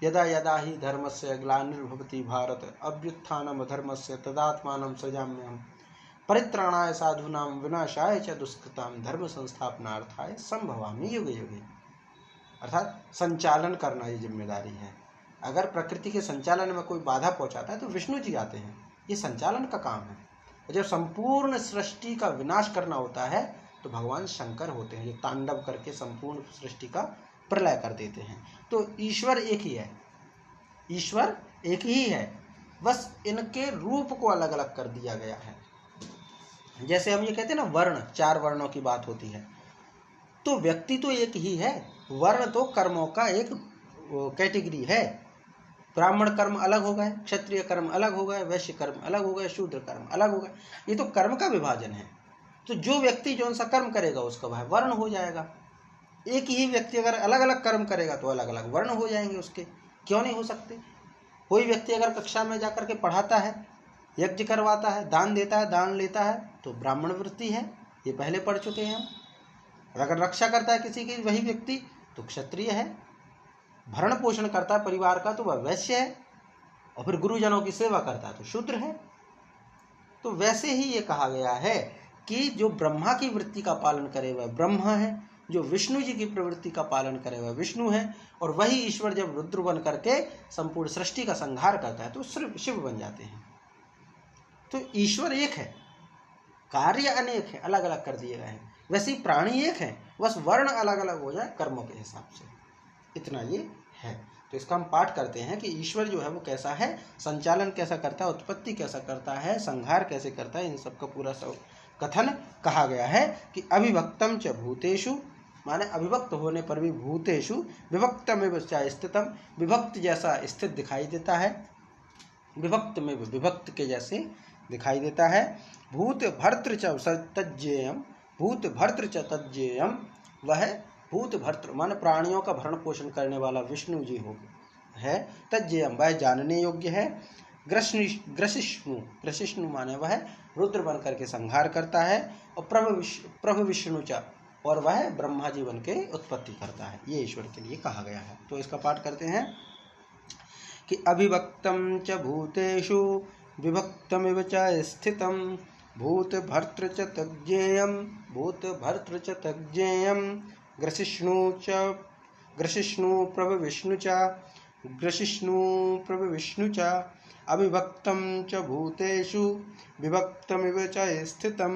यदा यदा ही धर्मस्य ग्लानिर्भवति भारत अभ्युत्थानम धर्मस्य तदात्मानं सृजाम्यहम् परित्राणाय साधूनां विनाशाय च दुष्कृतां धर्म संस्थापनार्थाय संभवामि युगे युगे। अर्थात संचालन करना ये जिम्मेदारी है। अगर प्रकृति के संचालन में कोई बाधा पहुंचाता है तो विष्णु जी आते हैं, ये संचालन का काम है। जब संपूर्ण सृष्टि का विनाश करना होता है तो भगवान शंकर होते हैं, जो तांडव करके संपूर्ण सृष्टि का प्रलय कर देते हैं। तो ईश्वर एक ही है, ईश्वर एक ही है, बस इनके रूप को अलग अलग कर दिया गया है। जैसे हम ये कहते हैं ना वर्ण, चार वर्णों की बात होती है, तो व्यक्ति तो एक ही है, वर्ण तो कर्मों का एक कैटेगरी है। ब्राह्मण कर्म अलग हो गए, क्षत्रिय कर्म अलग हो गए, वैश्य कर्म अलग हो गए, शूद्र कर्म अलग हो गए, ये तो कर्म का विभाजन है। तो जो व्यक्ति जो सा कर्म करेगा उसका वह वर्ण हो जाएगा। एक ही व्यक्ति अगर अलग अलग कर्म करेगा तो अलग अलग वर्ण हो जाएंगे उसके, क्यों नहीं हो सकते? कोई व्यक्ति अगर कक्षा में जाकर के पढ़ाता है, यज्ञ करवाता है, दान देता है, दान लेता है, तो ब्राह्मण वृत्ति है, ये पहले पढ़ चुके हैं हम। और अगर रक्षा करता है किसी की वही व्यक्ति तो क्षत्रिय है, भरण पोषण करता है परिवार का तो वह वैश्य है, और फिर गुरुजनों की सेवा करता है तो शूद्र है। तो वैसे ही ये कहा गया है कि जो ब्रह्मा की वृत्ति का पालन करे वह ब्रह्मा है, जो विष्णु जी की प्रवृत्ति का पालन करे वह विष्णु है, और वही ईश्वर जब रुद्र बन करके संपूर्ण सृष्टि का संहार करता है तो शिव बन जाते हैं। तो ईश्वर एक है, कार्य अनेक है, अलग अलग कर दिए गए हैं। वैसे ही प्राणी एक है, बस वर्ण अलग अलग हो जाए कर्मों के हिसाब से, इतना ये है। तो इसका हम पाठ करते हैं कि ईश्वर जो है वो कैसा है, संचालन कैसा करता है, उत्पत्ति कैसा करता है, संहार कैसे करता है, इन सब का पूरा सब कथन कहा गया है कि अविभक्तम च भूतेषु माने अविभक्त होने पर भी भूतेषु विभक्तमेव च स्थितम, विभक्त जैसा स्थित दिखाई देता है, विभक्त में विभक्त के जैसे दिखाई देता है। भूत भर्तृ च तज्जेयम, भूत भर्तृ च तज्जेयम, वह भूत भर्तृ माने प्राणियों का भरण पोषण करने वाला विष्णु जी हो है। तज्जेयम वह जानने योग्य है। ग्रसिष्णु, ग्रसिष्णु माने वह रुद्र बन करके संहार करता है। और प्रभु विष्णु च, और वह ब्रह्मा जी बन के उत्पत्ति करता है। ये ईश्वर के लिए कहा गया है। तो इसका पाठ करते हैं कि अभिभक्तं च भूतेषु विभक्तमिव च स्थितं, भूत भर्तृ च तज्जेयं, भूत भर्तृ च तज्जेयं, ग्रसिष्णु प्रभविष्णु च, ग्रसिष्णु प्रभविष्णु च, अविभक्तं च भूतेषु विभक्तमिव च स्थितं,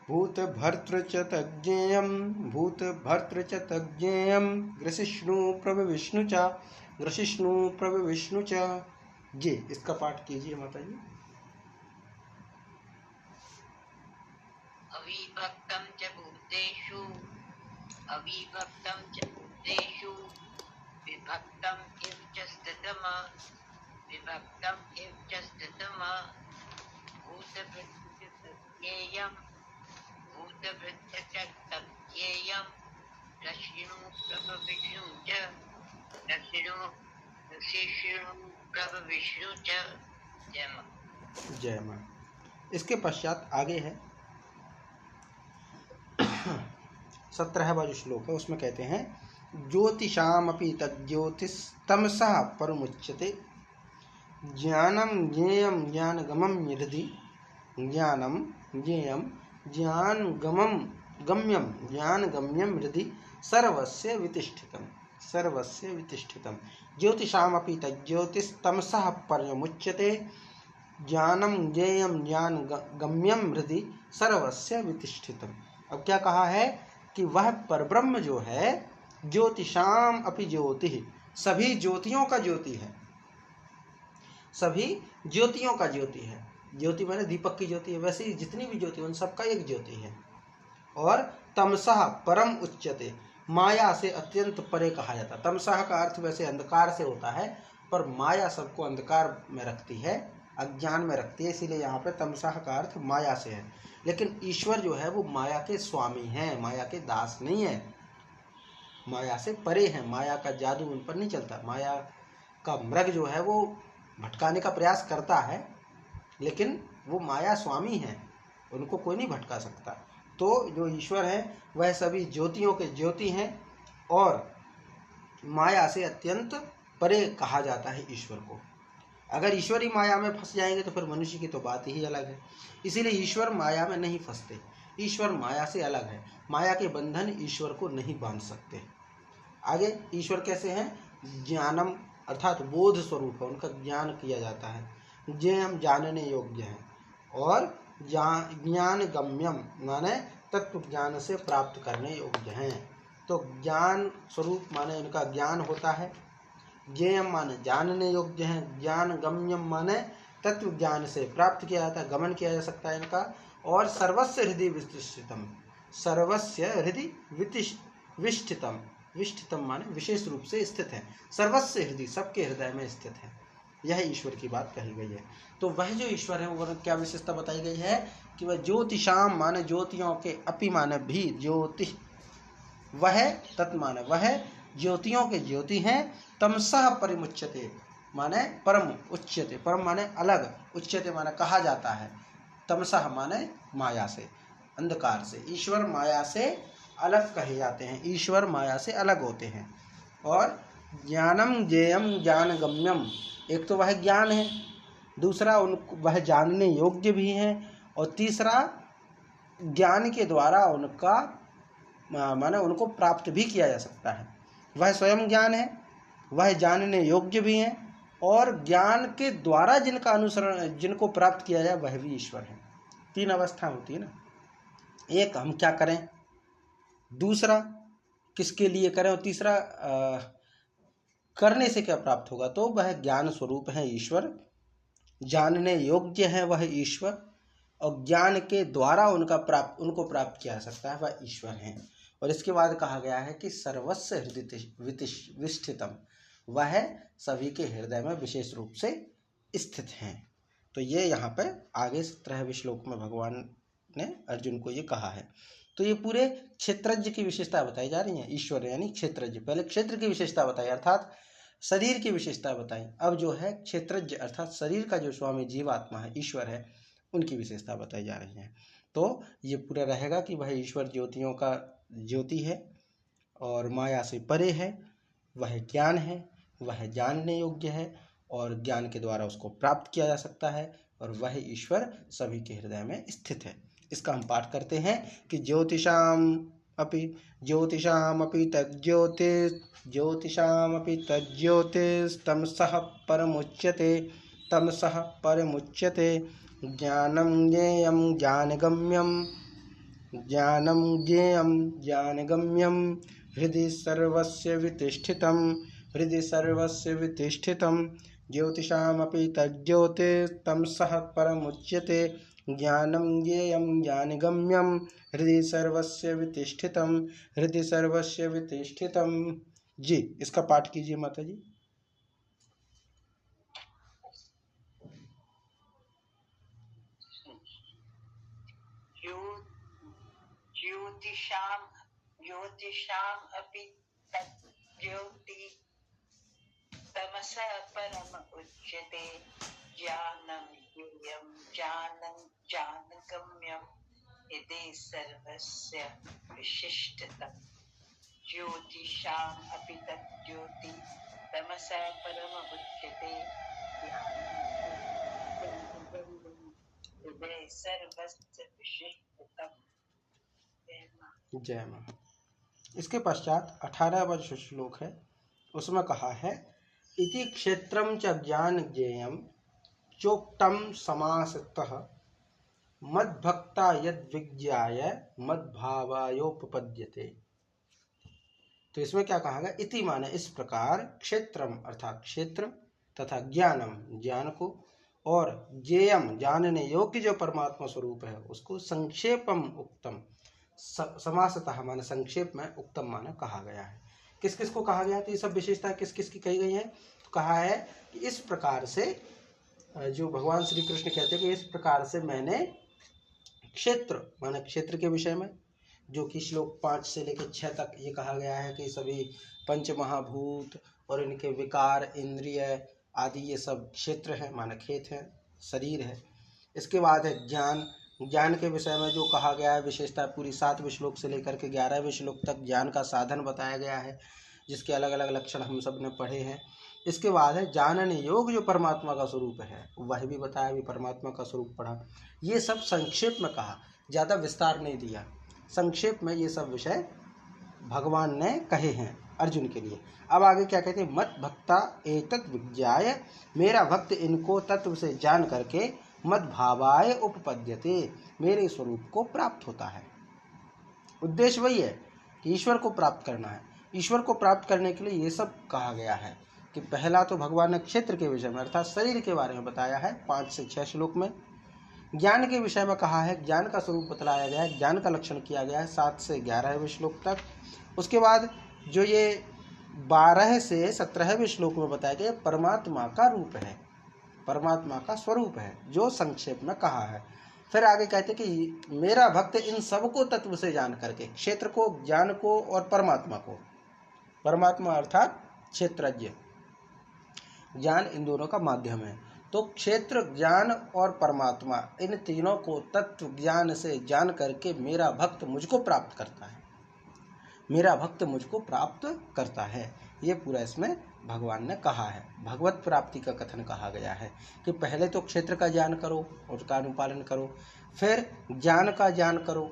भूत भर्तृ च तज्जेयं, भूत भर्तृ च तज्जेयं, ग्रसिष्णु प्रभविष्णु च, ग्रसिष्णु प्रभविष्णु च। जी इसका पाठ कीजिए माता जी। अविभक्तं च भूतेषु, अविभक्तं च भूतेषु विभक्तं इव च स्थितम्, विभक्तं इव च स्थितम्, भूतभृत्य च तज्जेयं, भूतभृत्य च तज्जेयं, ग्रसिष्णु प्रभविष्णु च, ग्रसिष्णु प्रभविष्णु च। जय मां। जय मां। इसके पश्चात आगे है 17वां जो श्लोक है, उसमें कहते हैं ज्योतिषामपि तज्ज्योतिस्तमसः परमुच्यते, ज्ञानं ज्ञेयं ज्ञानगमं हृदि, ज्ञानं ज्ञेयं ज्ञानगमं गम्यं ज्ञानगम्यं हृदि, सर्वस्य वितिष्ठितं, सर्वस्य वितिष्ठितं। ज्योतिषामपि तज्ज्योतिस्तमसः परमुच्यते, ज्ञानं ज्ञेयं ज्ञानगम्यं हृदि, सर्वस्य वितिष्ठितम्। अब क्या कहा है कि वह परब्रह्म जो है ज्योतिषाम अपि ज्योति, सभी ज्योतियों का ज्योति है, सभी ज्योतियों का ज्योति है। ज्योति माने दीपक की ज्योति है, वैसे ही जितनी भी ज्योति उन सबका एक ज्योति है। और तमसः परम उच्यते, माया से अत्यंत परे कहा जाता है। तमसः का अर्थ वैसे अंधकार से होता है, पर माया सबको अंधकार में रखती है, अज्ञान में रखती है, इसीलिए यहाँ पे तमसः का अर्थ माया से है। लेकिन ईश्वर जो है वो माया के स्वामी हैं, माया के दास नहीं है, माया से परे हैं, माया का जादू उन पर नहीं चलता। माया का मृग जो है वो भटकाने का प्रयास करता है, लेकिन वो माया स्वामी हैं, उनको कोई नहीं भटका सकता। तो जो ईश्वर है वह सभी ज्योतियों के ज्योति हैं और माया से अत्यंत परे कहा जाता है ईश्वर को। अगर ईश्वर ही माया में फंस जाएंगे तो फिर मनुष्य की तो बात ही अलग है। इसीलिए ईश्वर माया में नहीं फंसते, ईश्वर माया से अलग है, माया के बंधन ईश्वर को नहीं बांध सकते। आगे ईश्वर कैसे हैं? ज्ञानम अर्थात बोध स्वरूप है, उनका ज्ञान किया जाता है, ज्ञेयम जानने योग्य है, और ज्ञान गम्यम माने तत्व ज्ञान से प्राप्त करने योग्य हैं। तो ज्ञान स्वरूप माने इनका ज्ञान होता है, ज्ञेयम माने जानने योग्य हैं, ज्ञान गम्यम माने तत्व ज्ञान से प्राप्त किया जाता है, गमन किया जा सकता है इनका। और सर्वस्य हृदय विष्ठितम, सर्वस्य हृदय विष्ठितम, विष्ठितम माने विशेष रूप से स्थित है, सर्वस्य हृदय सबके हृदय में स्थित है। यह ईश्वर की बात कही गई है। तो वह जो ईश्वर है वो क्या विशेषता बताई गई है कि वह ज्योतिषाम माने ज्योतियों के, अपि माने भी, ज्योति वह, तत् माने वह ज्योतियों के ज्योति हैं, तमसः परिमुच्यते माने परम उच्यते, परम माने अलग, उच्यते माने कहा जाता है, तमसः माने माया से, अंधकार से। ईश्वर माया से अलग कहे जाते हैं, ईश्वर माया से अलग होते हैं। और ज्ञानम ज्ञेयम ज्ञानगम्यम, एक तो वह ज्ञान है, दूसरा उनको वह जानने योग्य भी है, और तीसरा ज्ञान के द्वारा उनका माने उनको प्राप्त भी किया जा सकता है। वह स्वयं ज्ञान है, वह जानने योग्य भी है, और ज्ञान के द्वारा जिनका अनुसरण, जिनको प्राप्त किया जाए वह भी ईश्वर है। तीन अवस्था होती है ना, एक हम क्या करें, दूसरा किसके लिए करें, और तीसरा करने से क्या प्राप्त होगा। तो वह ज्ञान स्वरूप है ईश्वर, जानने योग्य है वह ईश्वर, और ज्ञान के द्वारा उनको प्राप्त किया जा सकता है वह ईश्वर है। और इसके बाद कहा गया है कि सर्वस्व हृदय विष्ठितम, वह सभी के हृदय में विशेष रूप से स्थित हैं। तो ये यहाँ पे आगे 17वें श्लोक में भगवान ने अर्जुन को ये कहा है। तो ये पूरे क्षेत्रज्ञ की विशेषता बताई जा रही है। ईश्वर यानी क्षेत्रज्ञ, पहले क्षेत्र की विशेषता बताई अर्थात शरीर की विशेषता बताई। अब जो है क्षेत्रज्ञ अर्थात शरीर का जो स्वामी जीवात्मा है, ईश्वर है, उनकी विशेषता बताई जा रही है। तो ये पूरा रहेगा कि वह ईश्वर ज्योतियों का ज्योति है और माया से परे है, वह ज्ञान है, वह जानने योग्य है और ज्ञान के द्वारा उसको प्राप्त किया जा सकता है और वह ईश्वर सभी के हृदय में स्थित है। इसका हम पाठ करते हैं कि ज्योतिषामपि तज्ज्योतिस्तमसः परमुच्यते ज्ञानं ज्ञेयं हृदि सर्वस्य वितिष्ठितं ज्योतिषामपि तज्ज्योतिस्तमसः परमुच्यते ज्ञानं ज्ञानगम्यं हृदि सर्वस्य वितिष्ठितं। जी, इसका पाठ कीजिए माता जी। ज्योतिषाम अपि तज्ज्योति तमसः परम उच्यते ज्ञानं ज्ञेयं ज्ञानगम्यं हृदि सर्वस्य विशिष्टतम्। ज्योतिषाम अपि तज्ज्योति तमसः परम उच्यते हृदि सर्वस्य विशिष्टतम्। जय मां। इसके पश्चात 18वां श्लोक है, उसमें कहा है इति क्षेत्रम च ज्ञान ज्ञेयम चोक्तम समासतः मद्भक्ता यद्विज्ञाय मद्भावायोपपद्यते। तो इसमें क्या कहा गया, इति माने इस प्रकार, क्षेत्रम अर्थात क्षेत्र तथा ज्ञानम ज्ञान को और ज्ञेयम जानने योग्य जो परमात्मा स्वरूप है उसको संक्षेपम उक्तम, समासतः माने संक्षेप में, उक्तम माने कहा गया है। किस किस को कहा गया है? तो ये सब विशेषता किस किस की कही गई है? तो कहा है कि इस प्रकार से, जो भगवान श्री कृष्ण कहते हैं कि इस प्रकार से मैंने क्षेत्र माने क्षेत्र के विषय में, जो कि श्लोक 5 से लेकर 6 तक ये कहा गया है कि सभी पंच महाभूत और इनके विकार, इंद्रिय आदि ये सब क्षेत्र हैं, माने खेत हैं, शरीर है। इसके बाद है ज्ञान, ज्ञान के विषय में जो कहा गया है विशेषता पूरी 7वें श्लोक से लेकर के 11वें श्लोक तक ज्ञान का साधन बताया गया है, जिसके अलग अलग लक्षण हम सब ने पढ़े हैं। इसके बाद है जानने योग्य जो परमात्मा का स्वरूप है, वह भी बताया, भी परमात्मा का स्वरूप पढ़ा। ये सब संक्षेप में कहा, ज़्यादा विस्तार नहीं दिया, संक्षेप में ये सब विषय भगवान ने कहे हैं अर्जुन के लिए। अब आगे क्या कहते हैं, मत भक्ता एतत् विज्ञाय, मेरा भक्त इनको तत्व से जान करके मद भावाय उपपद्यते, मेरे स्वरूप को प्राप्त होता है। उद्देश्य वही है कि ईश्वर को प्राप्त करना है। ईश्वर को प्राप्त करने के लिए ये सब कहा गया है कि पहला तो भगवान ने क्षेत्र के विषय में अर्थात शरीर के बारे में बताया है 5 से 6 श्लोक में। ज्ञान के विषय में कहा है, ज्ञान का स्वरूप बतलाया गया है, ज्ञान का लक्षण किया गया है 7 से 11वें श्लोक तक। उसके बाद जो ये 12 से 17वें श्लोक में बताया गया परमात्मा का रूप है, परमात्मा का स्वरूप है, जो संक्षेप में कहा है। फिर आगे कहते कि मेरा भक्त इन सबको तत्व से जान करके, क्षेत्र को, ज्ञान को और परमात्मा को, परमात्मा अर्थात क्षेत्रज्ञ, ज्ञान इन दोनों का माध्यम है। तो क्षेत्र, ज्ञान और परमात्मा, इन तीनों को तत्व ज्ञान से जान करके मेरा भक्त मुझको प्राप्त करता है, मेरा भक्त मुझको प्राप्त करता है। ये पूरा इसमें भगवान ने कहा है। भगवत प्राप्ति का कथन कहा गया है कि पहले तो क्षेत्र का ज्ञान करो और उसका अनुपालन करो, फिर ज्ञान का ज्ञान करो।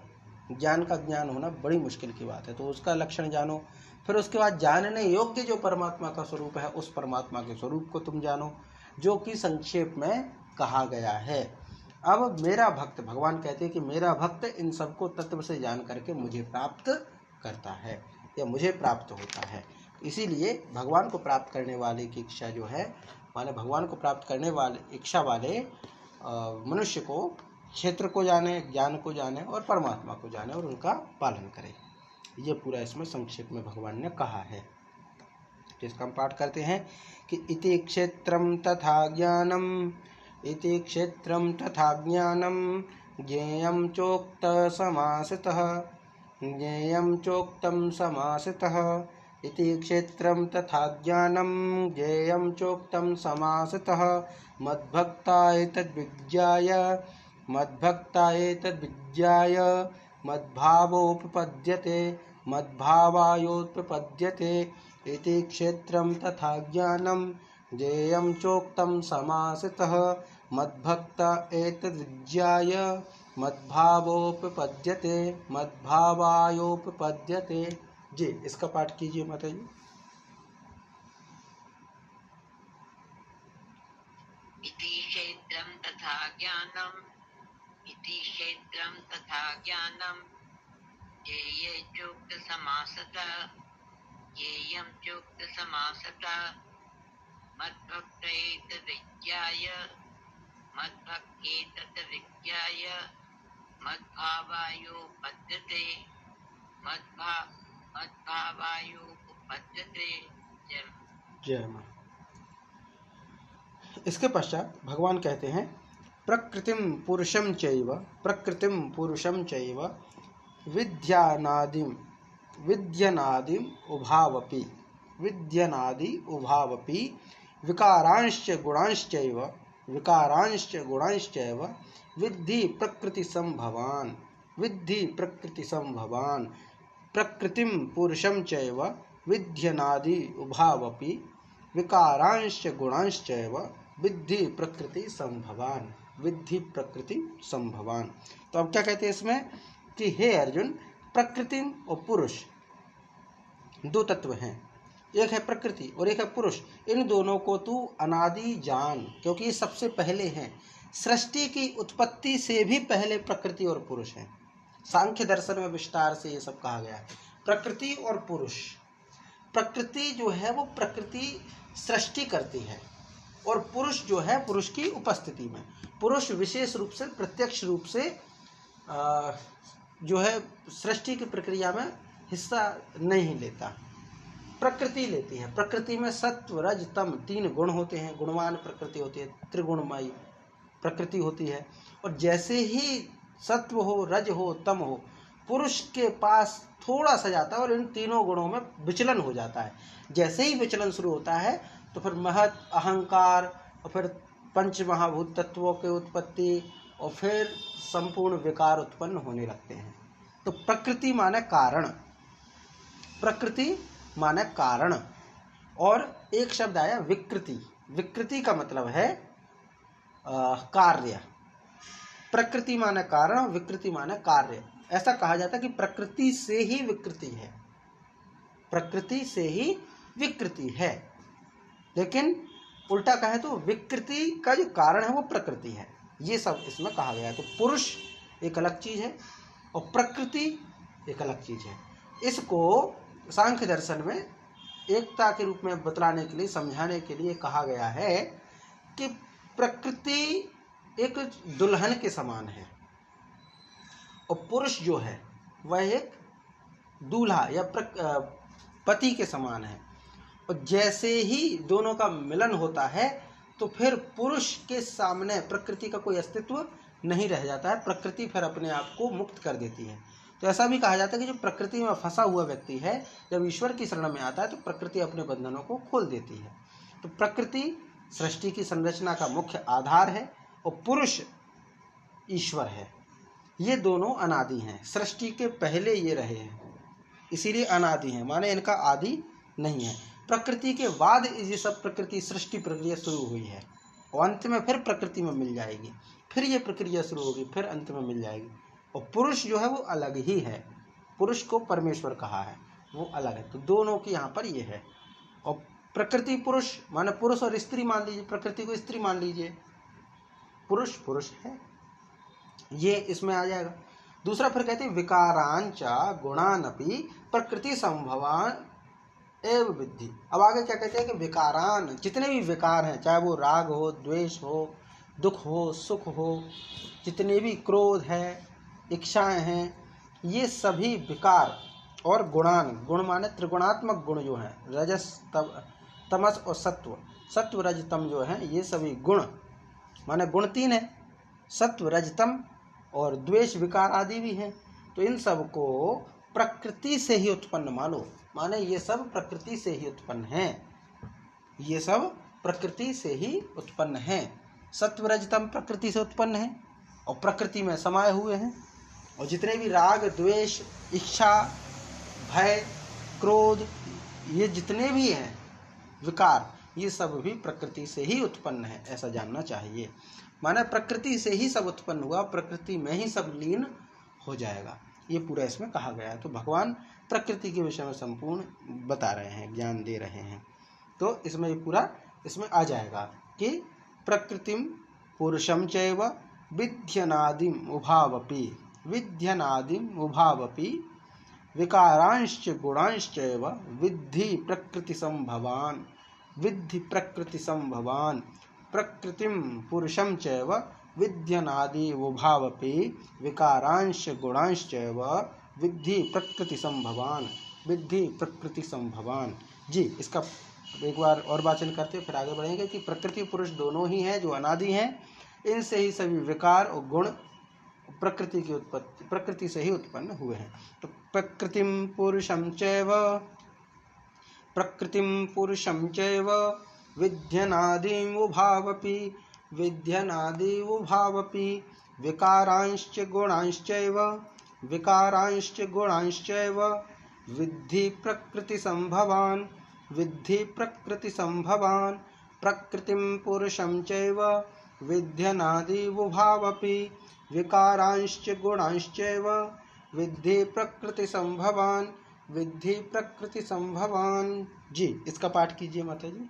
ज्ञान का ज्ञान होना बड़ी मुश्किल की बात है, तो उसका लक्षण जानो। फिर उसके बाद जानने योग्य जो परमात्मा का स्वरूप है, उस परमात्मा के स्वरूप को तुम जानो, जो कि संक्षेप में कहा गया है। अब मेरा भक्त, भगवान कहते हैं कि मेरा भक्त इन सबको तत्व से जान करके मुझे प्राप्त करता है या मुझे प्राप्त होता है। इसीलिए भगवान को प्राप्त करने वाले की इच्छा जो है, माने भगवान को प्राप्त करने वाले इच्छा वाले मनुष्य को क्षेत्र को जाने, ज्ञान को जाने और परमात्मा को जाने और उनका पालन करे। ये पूरा इसमें संक्षेप में भगवान ने कहा है। तो इसका हम पाठ करते हैं कि इति क्षेत्रम तथा ज्ञानम, इति क्षेत्रम तथा ज्ञानम, ज्ञेयं चोक्त समासितः, ज्ञेयं चोक्तं समासितः, इति क्षेत्रं तथा ज्ञानं, ज्ञेयं चोक्तं समासितः, मद्भक्ता एतद्विज्ञाय, मद्भक्ता एतद्विज्ञाय, मद्भावोपपद्यते, मद्भावायोपपद्यते, इति क्षेत्रं तथा ज्ञानं, ज्ञेयं चोक्तं समासितः, मद्भक्ता एतद्विज्ञाय, मद्भावोपपद्यते, मद्भावायोपपद्यते। जी, इसका पाठ कीजिए माता जी। इति क्षेत्रं तथा ज्ञानम्, इति क्षेत्रं तथा ज्ञानम्, ज्ञेये चोक्त समासतः, ज्ञेयं चोक्त समासतः, मद्भक्तेतद्विज्ञाय, मद्भक्तेतद्विज्ञाय, मद्भावायोपपद्यते, मद्भावायोपपद्यते। जय मां। इसके पश्चात भगवान कहते हैं प्रकृतिम पुरुषम चैव, प्रकृतिम पुरुषम चैव, विद्यानादिम, विद्यनादिम उभावपि, विद्यनादि उभावपि, विकारांश्च गुणांश्चैव, विकारांश्च गुणांश्चैव, विद्धि प्रकृति संभवान, विद्धि प्रकृति संभवान, प्रकृतिम पुरुषम चैव, विद्यनादि उभावपि, विकारांश्च गुणांश्चैव, विद्धि प्रकृति संभवान, विद्धि प्रकृति संभवान। तो अब क्या कहते हैं इसमें कि हे अर्जुन, प्रकृति और पुरुष दो तत्व हैं, एक है प्रकृति और एक है पुरुष। इन दोनों को तू अनादि जान, क्योंकि ये सबसे पहले हैं। सृष्टि की उत्पत्ति से भी पहले प्रकृति और पुरुष हैं। सांख्य दर्शन में विस्तार से ये सब कहा गया है, प्रकृति और पुरुष। प्रकृति जो है वो प्रकृति सृष्टि करती है, और पुरुष जो है पुरुष की उपस्थिति में। पुरुष विशेष रूप से प्रत्यक्ष रूप से जो है सृष्टि की प्रक्रिया में हिस्सा नहीं लेता, प्रकृति लेती है। प्रकृति में सत्व रज तम तीन गुण होते हैं, गुणवान प्रकृति होती है, त्रिगुणमयी प्रकृति होती है। और जैसे ही सत्व हो, रज हो, तम हो, पुरुष के पास थोड़ा सा जाता है और इन तीनों गुणों में विचलन हो जाता है। जैसे ही विचलन शुरू होता है तो फिर महत, अहंकार, और फिर पंच महाभूत तत्वों की उत्पत्ति, और फिर संपूर्ण विकार उत्पन्न होने लगते हैं। तो प्रकृति माने कारण, प्रकृति माने कारण। और एक शब्द आया विकृति, विकृति का मतलब है कार्य। प्रकृति माने कारण, विकृति माने कार्य। ऐसा कहा जाता है कि प्रकृति से ही विकृति है, प्रकृति से ही विकृति है। लेकिन उल्टा कहे तो विकृति का जो कारण है वो प्रकृति है। ये सब इसमें कहा गया है। तो पुरुष एक अलग चीज है और प्रकृति एक अलग चीज है। इसको सांख्य दर्शन में एकता के रूप में बतलाने के लिए, समझाने के लिए कहा गया है कि प्रकृति एक दुल्हन के समान है और पुरुष जो है वह एक दूल्हा या पति के समान है। और जैसे ही दोनों का मिलन होता है तो फिर पुरुष के सामने प्रकृति का कोई अस्तित्व नहीं रह जाता है, प्रकृति फिर अपने आप को मुक्त कर देती है। तो ऐसा भी कहा जाता है कि जो प्रकृति में फंसा हुआ व्यक्ति है, जब ईश्वर की शरण में आता है तो प्रकृति अपने बंधनों को खोल देती है। तो प्रकृति सृष्टि की संरचना का मुख्य आधार है और पुरुष ईश्वर है। ये दोनों अनादि हैं, सृष्टि के पहले ये रहे हैं, इसीलिए अनादि हैं, माने इनका आदि नहीं है। प्रकृति के बाद ये सब प्रकृति सृष्टि प्रक्रिया शुरू हुई है और अंत में फिर प्रकृति में मिल जाएगी, फिर ये प्रक्रिया शुरू होगी, फिर अंत में मिल जाएगी। और पुरुष जो है वो अलग ही है, पुरुष को परमेश्वर कहा है, वो अलग है। तो दोनों की यहाँ पर ये है। और प्रकृति पुरुष माने पुरुष और स्त्री मान लीजिए, प्रकृति को स्त्री मान लीजिए, पुरुष पुरुष है, ये इसमें आ जाएगा। दूसरा फिर कहते हैं विकारांचा गुणानपि प्रकृति संभवान एव विद्धि। अब आगे क्या कहते हैं कि विकारान, जितने भी विकार हैं, चाहे वो राग हो, द्वेष हो, दुख हो, सुख हो, जितने भी क्रोध है, इच्छाएं हैं, ये सभी विकार और गुणान, गुण माने त्रिगुणात्मक गुण जो हैं, रजस तमस और सत्व, सत्व रज तम जो हैं ये सभी गुण माने गुण 3 है, सत्व रज तम और द्वेष विकार आदि भी हैं। तो इन सब को प्रकृति से ही उत्पन्न मानो, माने ये सब प्रकृति से ही उत्पन्न हैं, ये सब प्रकृति से ही उत्पन्न हैं। सत्व रज तम प्रकृति से उत्पन्न है और प्रकृति में समाये हुए हैं। और जितने भी राग द्वेष इच्छा भय क्रोध ये जितने भी हैं विकार, ये सब भी प्रकृति से ही उत्पन्न है, ऐसा जानना चाहिए। माने प्रकृति से ही सब उत्पन्न हुआ, प्रकृति में ही सब लीन हो जाएगा, ये पूरा इसमें कहा गया है। तो भगवान प्रकृति के विषय में संपूर्ण बता रहे हैं, ज्ञान दे रहे हैं। तो इसमें ये पूरा इसमें आ जाएगा कि प्रकृतिम पुरुषम चैव विध्यनादिम उभावपि, विध्यनादिम उभावपि विकारांश्च गुणांश्चैव विद्धि प्रकृति संभवान, विद्धि प्रकृति संभवान। प्रकृतिम पुरुषम चैव विध्यनादि उभावपि विकारांश गुणांश्चैव विद्धि प्रकृति संभवान, विद्धि प्रकृति संभवान। जी, इसका एक बार और वाचन करते फिर आगे बढ़ेंगे कि प्रकृति पुरुष दोनों ही हैं जो अनादि हैं, इनसे ही सभी विकार और गुण प्रकृति की उत्पत्ति, प्रकृति से ही उत्पन्न हुए हैं। तो प्रकृतिम पुरुषम चैव, प्रकृतिम पुरुषम चैव विध्यनादिम उभावपि, विध्यनादि उभावपि विकारांश्च गुणांश्चैव, विकारांश्च गुणांश्चैव विद्धि प्रकृति संभवान, विद्धि प्रकृति संभवान। प्रकृतिम पुरुषम चैव विध्यनादि उभावपि विकारांश्च गुणांश्चैव विद्धि प्रकृति संभवान, विद्धि प्रकृति संभवान। जी, इसका पाठ कीजिए माता जी।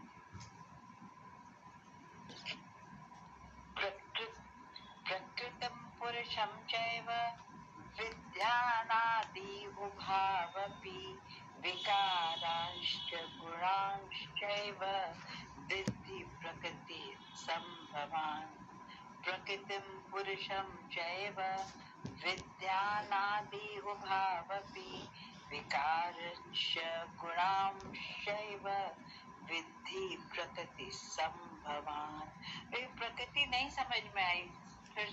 प्रकृतिम पुरुषम चैव विद्यानादि उभावपि विकारांश्च गुणांश्चैव विद्धि प्रकृति संभवान। प्रकृतिम पुरुषम चैव विद्यानादि उभावपि विकारांश्च गुणांश्चैव विद्धि प्रकृति संभवान। प्रकृति नहीं समझ में आई, फिर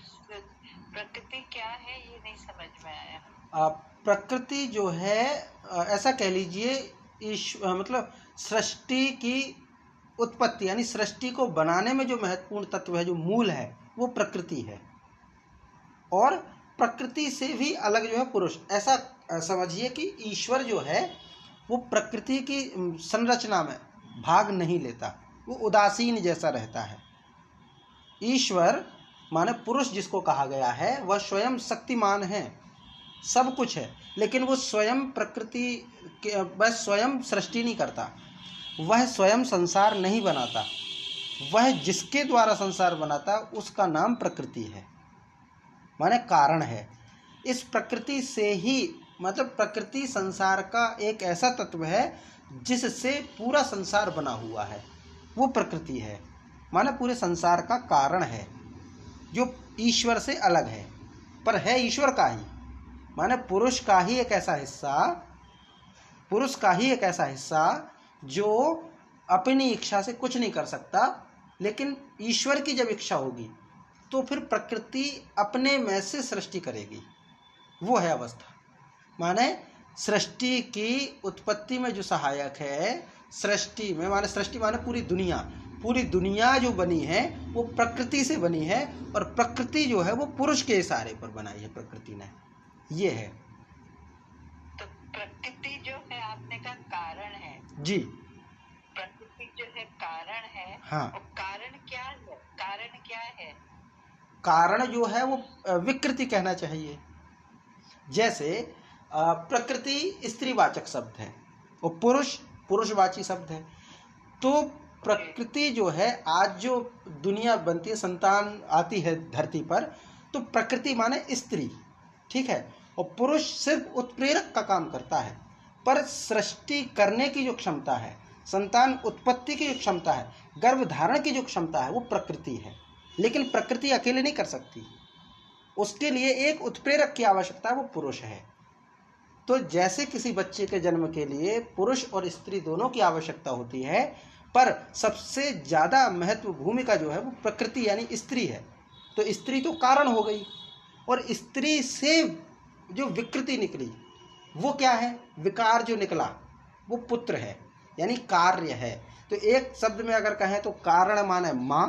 प्रकृति क्या है ये नहीं समझ में आया। प्रकृति जो है ऐसा कह लीजिए मतलब सृष्टि की उत्पत्ति यानी सृष्टि को बनाने में जो महत्वपूर्ण तत्व है, जो मूल है, वो प्रकृति है। और प्रकृति से भी अलग जो है पुरुष। ऐसा समझिए कि ईश्वर जो है वो प्रकृति की संरचना में भाग नहीं लेता, वो उदासीन जैसा रहता है। ईश्वर माने पुरुष जिसको कहा गया है वह स्वयं शक्तिमान है, सब कुछ है, लेकिन वो स्वयं प्रकृति के वह स्वयं सृष्टि नहीं करता, वह स्वयं संसार नहीं बनाता, वह जिसके द्वारा संसार बनाता उसका नाम प्रकृति है, माने कारण है। इस प्रकृति से ही मतलब प्रकृति संसार का एक ऐसा तत्व है जिससे पूरा संसार बना हुआ है, वो प्रकृति है, माने पूरे संसार का कारण है, जो ईश्वर से अलग है पर है ईश्वर का ही। माने पुरुष का ही एक ऐसा हिस्सा जो अपनी इच्छा से कुछ नहीं कर सकता, लेकिन ईश्वर की जब इच्छा होगी तो फिर प्रकृति अपने में से सृष्टि करेगी, वो है अवस्था। माने सृष्टि की उत्पत्ति में जो सहायक है, सृष्टि माने पूरी दुनिया जो बनी है वो प्रकृति से बनी है, और प्रकृति जो है वो पुरुष के इशारे पर बनाई है प्रकृति ने, ये है। तो प्रकृति जो है आपने कहा कारण है जी, प्रकृति जो है कारण है। हाँ। और कारण क्या है, कारण क्या है? कारण जो है वो विकृति कहना चाहिए। जैसे प्रकृति स्त्रीवाचक शब्द है और पुरुष पुरुषवाची शब्द है। तो प्रकृति जो है, आज जो दुनिया बनती है, संतान आती है धरती पर, तो प्रकृति माने स्त्री, ठीक है, और पुरुष सिर्फ उत्प्रेरक का काम करता है। पर सृष्टि करने की जो क्षमता है, संतान उत्पत्ति की जो क्षमता है, गर्भ धारण की जो क्षमता है, वो प्रकृति है। लेकिन प्रकृति अकेले नहीं कर सकती, उसके लिए एक उत्प्रेरक की आवश्यकता है, वो पुरुष है। तो जैसे किसी बच्चे के जन्म के लिए पुरुष और स्त्री दोनों की आवश्यकता होती है, पर सबसे ज़्यादा महत्व भूमिका जो है वो प्रकृति यानी स्त्री है। तो स्त्री तो कारण हो गई, और स्त्री से जो विकृति निकली वो क्या है, विकार जो निकला वो पुत्र है, यानी कार्य है। तो एक शब्द में अगर कहें तो कारण माने माँ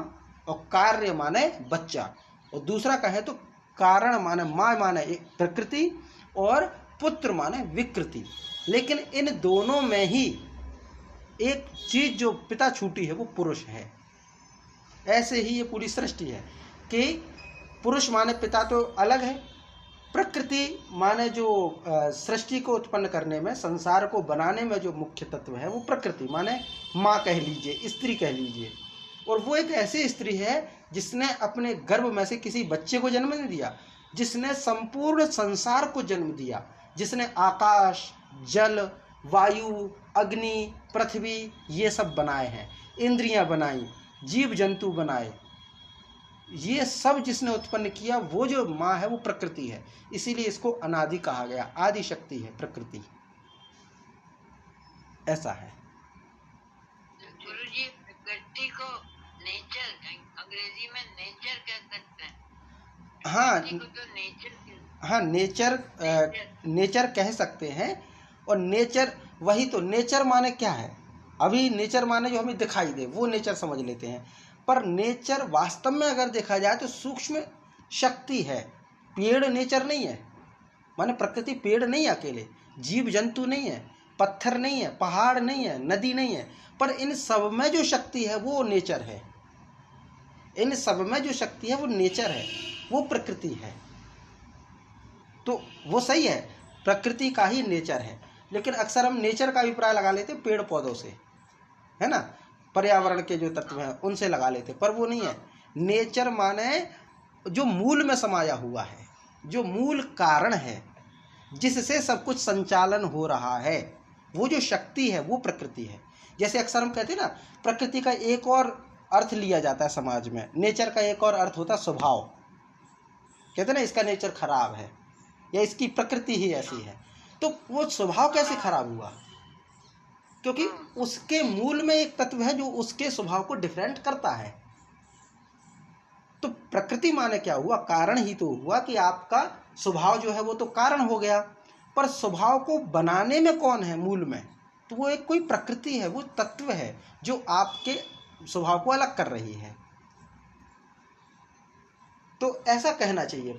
और कार्य माने बच्चा, और दूसरा कहें तो कारण माने माँ माने प्रकृति और पुत्र माने विकृति। लेकिन इन दोनों में ही एक चीज जो पिता छूटी है वो पुरुष है। ऐसे ही ये पूरी सृष्टि है कि पुरुष माने पिता तो अलग है, प्रकृति माने जो सृष्टि को उत्पन्न करने में, संसार को बनाने में जो मुख्य तत्व है वो प्रकृति माने माँ कह लीजिए, स्त्री कह लीजिए। और वो एक ऐसी स्त्री है जिसने अपने गर्भ में से किसी बच्चे को जन्म नहीं दिया, जिसने संपूर्ण संसार को जन्म दिया, जिसने आकाश, जल, वायु, अग्नि, पृथ्वी ये सब बनाए हैं, इंद्रियां बनाई, जीव जंतु बनाए, ये सब जिसने उत्पन्न किया वो जो माँ है वो प्रकृति है। इसीलिए इसको अनादि कहा गया, आदि शक्ति है प्रकृति। ऐसा है। गुरुजी, प्रकृति को नेचर, अंग्रेजी में नेचर कह सकते हैं। हाँ, प्रकृति को तो नेचर, हाँ नेचर कह सकते हैं। और नेचर, वही तो नेचर माने क्या है, अभी नेचर माने जो हमें दिखाई दे वो नेचर समझ लेते हैं, पर नेचर वास्तव में अगर देखा जाए तो सूक्ष्म शक्ति है। पेड़ नेचर नहीं है, माने प्रकृति पेड़ नहीं है अकेले, जीव जंतु नहीं है, पत्थर नहीं है, पहाड़ नहीं है, नदी नहीं है, पर इन सब में जो शक्ति है वो नेचर है। इन सब में जो शक्ति है वो नेचर है, वो प्रकृति है। तो वो सही है, प्रकृति का ही नेचर है। लेकिन अक्सर हम नेचर का अभिप्राय लगा लेते पेड़ पौधों से, है ना, पर्यावरण के जो तत्व हैं उनसे लगा लेते, पर वो नहीं है। नेचर माने जो मूल में समाया हुआ है, जो मूल कारण है, जिससे सब कुछ संचालन हो रहा है, वो जो शक्ति है वो प्रकृति है। जैसे अक्सर हम कहते हैं ना, प्रकृति का एक और अर्थ लिया जाता है समाज में, नेचर का एक और अर्थ होता है स्वभाव। कहते हैं ना इसका नेचर खराब है या इसकी प्रकृति ही ऐसी है। तो वो स्वभाव कैसे खराब हुआ, क्योंकि उसके मूल में एक तत्व है जो उसके स्वभाव को डिफरेंट करता है। तो प्रकृति माने क्या हुआ, कारण ही तो हुआ कि आपका स्वभाव जो है वो तो कारण हो गया, पर स्वभाव को बनाने में कौन है मूल में, तो वो एक कोई प्रकृति है, वो तत्व है जो आपके स्वभाव को अलग कर रही है। तो ऐसा कहना चाहिए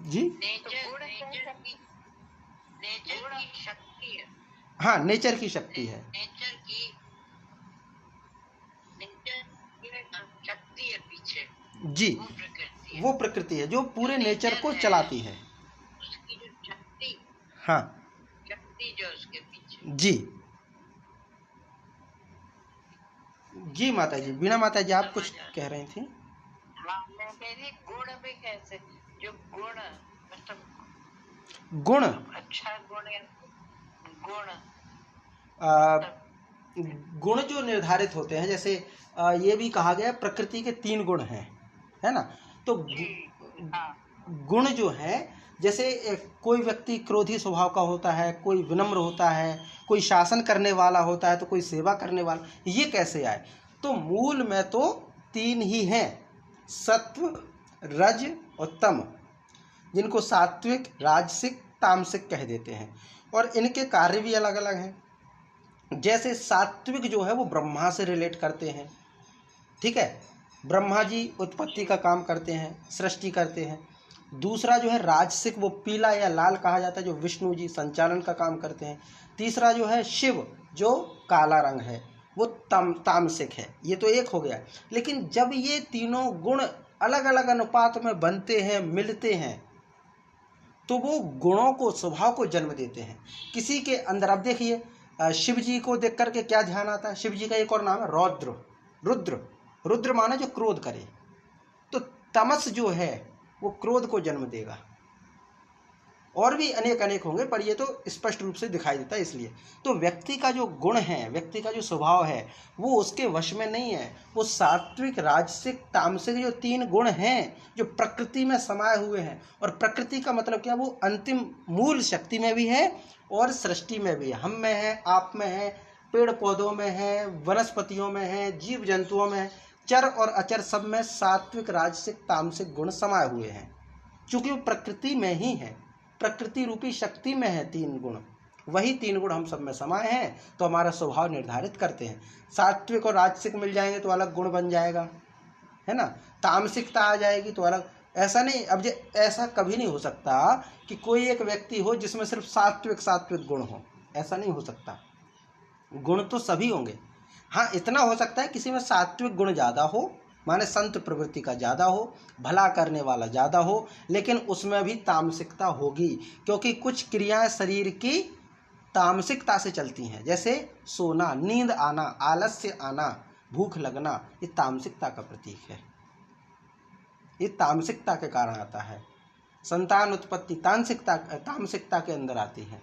जी। नेचर की शक्ति है। हाँ, नेचर की शक्ति है, नेचर की शक्ति है पीछे जी। वो प्रकृति है जो पूरे नेचर को चलाती है, उसकी जो शक्ति, हाँ शक्ति जो उसके पीछे। जी जी माता जी, बीना माता जी आप कुछ कह रही थी। गुण भी कैसे, जो गुण मतलब गुण, अच्छा गुण, गुण जो निर्धारित होते हैं, जैसे ये भी कहा गया प्रकृति के 3 गुण हैं, है ना। तो गुण जो है, जैसे कोई व्यक्ति क्रोधी स्वभाव का होता है, कोई विनम्र होता है, कोई शासन करने वाला होता है, तो कोई सेवा करने वाला, ये कैसे आए, तो मूल में तो 3 ही हैं, सत्व, रज और तम, जिनको सात्विक, राजसिक, तामसिक कह देते हैं। और इनके कार्य भी अलग अलग हैं। जैसे सात्विक जो है वो ब्रह्मा से रिलेट करते हैं, ठीक है, ब्रह्मा जी उत्पत्ति का काम करते हैं, सृष्टि करते हैं। दूसरा जो है राजसिक, वो पीला या लाल कहा जाता है, जो विष्णु जी संचालन का काम करते हैं। तीसरा जो है शिव, जो काला रंग है, वो तामसिक है। ये तो एक हो गया। लेकिन जब ये तीनों गुण अलग अलग अनुपात में बनते हैं, मिलते हैं, तो वो गुणों को, स्वभाव को जन्म देते हैं किसी के अंदर। अब देखिए, शिव जी को देख करके क्या ध्यान आता है, शिव जी का एक और नाम है रौद्र, रुद्र। रुद्र माना जो क्रोध करे, तो तमस जो है वो क्रोध को जन्म देगा, और भी अनेक अनेक होंगे, पर ये तो स्पष्ट रूप से दिखाई देता है इसलिए। तो व्यक्ति का जो गुण है, व्यक्ति का जो स्वभाव है, वो उसके वश में नहीं है। वो सात्विक, राजसिक, तामसिक जो 3 गुण हैं जो प्रकृति में समाये हुए हैं, और प्रकृति का मतलब क्या, वो अंतिम मूल शक्ति में भी है और सृष्टि में भी है। हम में है, आप में है, पेड़ पौधों में है, वनस्पतियों में है, जीव जंतुओं में है, चर और अचर सब में सात्विक, राजसिक, तामसिक गुण समाये हुए हैं। चूंकि वो प्रकृति में ही है, प्रकृति रूपी शक्ति में है 3 गुण, वही 3 गुण हम सब में समाये हैं, तो हमारा स्वभाव निर्धारित करते हैं। सात्विक और राजसिक मिल जाएंगे तो अलग गुण बन जाएगा, है ना। तामसिकता आ जाएगी तो अलग। ऐसा नहीं, अब ऐसा कभी नहीं हो सकता कि कोई एक व्यक्ति हो जिसमें सिर्फ सात्विक गुण हो, ऐसा नहीं हो सकता। गुण तो सभी होंगे। हाँ, इतना हो सकता है किसी में सात्विक गुण ज़्यादा हो, माने संत प्रवृत्ति का ज़्यादा हो, भला करने वाला ज़्यादा हो, लेकिन उसमें भी तामसिकता होगी, क्योंकि कुछ क्रियाएं शरीर की तामसिकता से चलती हैं। जैसे सोना, नींद आना, आलस्य आना, भूख लगना, ये तामसिकता का प्रतीक है, ये तामसिकता के कारण आता है। संतान उत्पत्ति तामसिकता के अंदर आती है।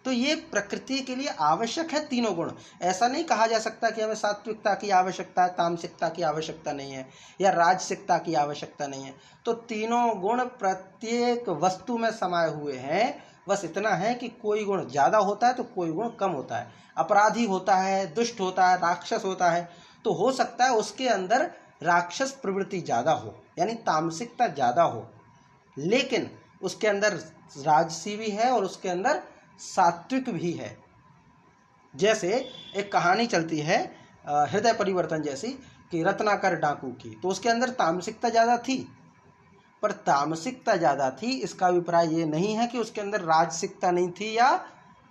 तो ये प्रकृति के लिए आवश्यक है 3 गुण। ऐसा नहीं कहा जा सकता कि हमें सात्विकता की आवश्यकता है, तामसिकता की आवश्यकता नहीं है, या राजसिकता की आवश्यकता नहीं है। तो 3 गुण प्रत्येक वस्तु में समाये हुए हैं। बस इतना है कि कोई गुण ज़्यादा होता है तो कोई गुण कम होता है। अपराधी होता है, दुष्ट होता है, राक्षस होता है, तो हो सकता है उसके अंदर राक्षस प्रवृत्ति ज़्यादा हो, यानी तामसिकता ज़्यादा हो, लेकिन उसके अंदर राजसी भी है और उसके अंदर सात्विक भी है। जैसे एक कहानी चलती है हृदय परिवर्तन जैसी, कि रत्नाकर डाकू की, तो उसके अंदर तामसिकता ज़्यादा थी। पर तामसिकता ज़्यादा थी इसका अभिप्राय ये नहीं है कि उसके अंदर राजसिकता नहीं थी या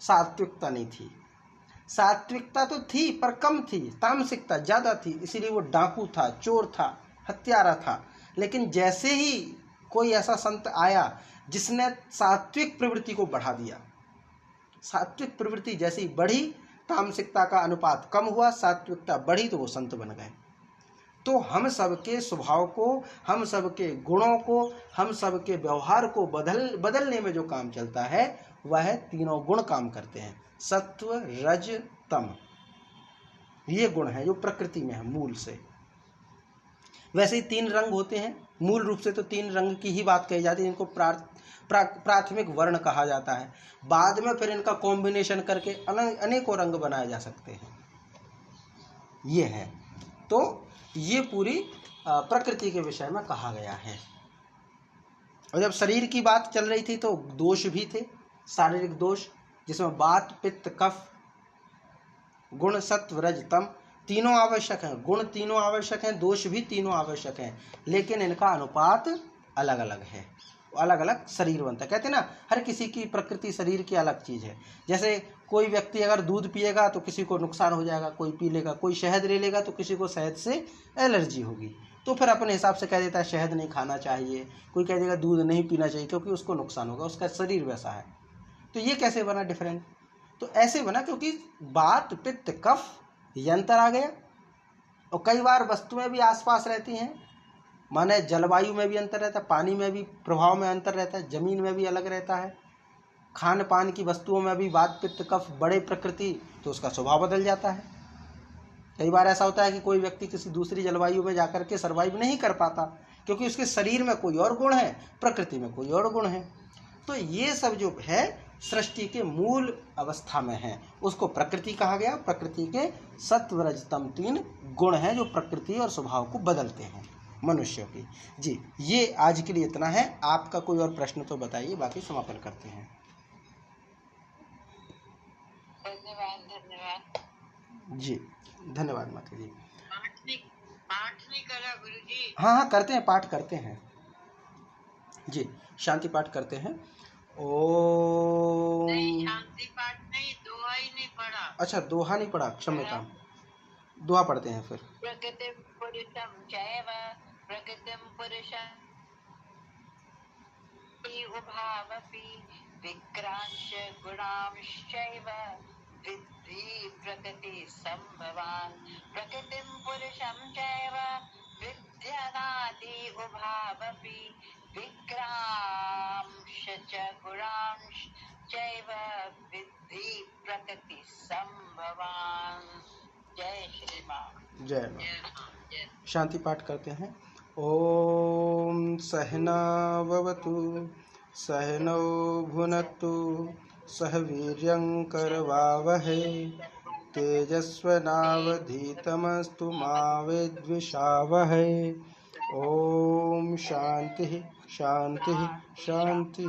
सात्विकता नहीं थी। सात्विकता तो थी पर कम थी, तामसिकता ज़्यादा थी, इसीलिए वो डाकू था, चोर था, हत्यारा था। लेकिन जैसे ही कोई ऐसा संत आया जिसने सात्विक प्रवृत्ति को बढ़ा दिया, सात्विक प्रवृत्ति जैसी बढ़ी, तामसिकता का अनुपात कम हुआ, सात्विकता बढ़ी, तो वो संत बन गए। तो हम सबके स्वभाव को, हम सबके गुणों को, हम सबके व्यवहार को बदलने में जो काम चलता है, वह 3 गुण काम करते हैं। सत्व, रज, तम, ये गुण है जो प्रकृति में है मूल से। वैसे ही 3 रंग होते हैं, मूल रूप से तो 3 रंग की ही बात कही जाती है, इनको प्राथमिक वर्ण कहा जाता है। बाद में फिर इनका कॉम्बिनेशन करके अनेकों रंग बनाए जा सकते हैं, ये है। तो ये पूरी प्रकृति के विषय में कहा गया है। और जब शरीर की बात चल रही थी तो दोष भी थे, शारीरिक दोष, जिसमें वात, पित्त, कफ, गुण, सत्व, रज, तम तीनों आवश्यक हैं। गुण तीनों आवश्यक हैं, दोष भी तीनों आवश्यक हैं, लेकिन इनका अनुपात अलग अलग है, अलग अलग शरीर बनता है। कहते हैं ना, हर किसी की प्रकृति, शरीर की अलग चीज़ है। जैसे कोई व्यक्ति अगर दूध पिएगा तो किसी को नुकसान हो जाएगा, कोई पी लेगा, कोई शहद ले लेगा तो किसी को शहद से एलर्जी होगी, तो फिर अपने हिसाब से कह देता है शहद नहीं खाना चाहिए, कोई कह देगा दूध नहीं पीना चाहिए क्योंकि उसको नुकसान होगा, उसका शरीर वैसा है। तो ये कैसे बना डिफरेंट? तो ऐसे बना क्योंकि वात, पित्त, कफ ये अंतर आ गया। और कई बार वस्तुएं भी आसपास रहती हैं, माने जलवायु में भी अंतर रहता है, पानी में भी प्रभाव में अंतर रहता है, जमीन में भी अलग रहता है, खान पान की वस्तुओं में भी वात, पित्त, कफ बड़े प्रकृति, तो उसका स्वभाव बदल जाता है। कई बार ऐसा होता है कि कोई व्यक्ति किसी दूसरी जलवायु में जाकर के सर्वाइव नहीं कर पाता, क्योंकि उसके शरीर में कोई और गुण है, प्रकृति में कोई और गुण है। तो ये सब जो है सृष्टि के मूल अवस्था में है, उसको प्रकृति कहा गया। प्रकृति के सत्व, रज, तम 3 गुण हैं जो प्रकृति और स्वभाव को बदलते हैं मनुष्यों की। जी, ये आज के लिए इतना है। आपका कोई और प्रश्न तो बताइए, बाकी समापन करते हैं। धन्यवाद जी, धन्यवाद माता जी। पाठ नहीं करा गुरुजी? हाँ, करते हैं, पाठ करते हैं जी, शांति पाठ करते हैं। ओम। नहीं, शांति पाठ नहीं, दोहा ही नहीं पढ़ा। अच्छा, दोहा नहीं पढ़ा, क्षम्यताम। दोहा पढ़ते हैं फिर। प्रकृतिम पुरुषम चैव प्रकृतिम पुरुषम उभावपि विक्रांश गुणांश्चैव विद्धि प्रकृति संभवान् प्रकृतिम पुरुषम चैव विद्यनादि उभावपि विक्रांश च गुणांश चैव विद्धि प्रकृति संभवान्। जय श्री राम। जय मां। जय जय। शांति पाठ करते हैं। ओम सहना भवतु सहनौ भुनक्तु सह वीर्यं करवावहै तेजस्विनावधीतमस्तु मा विद्विषावहै। ओम शांति शांति शांति।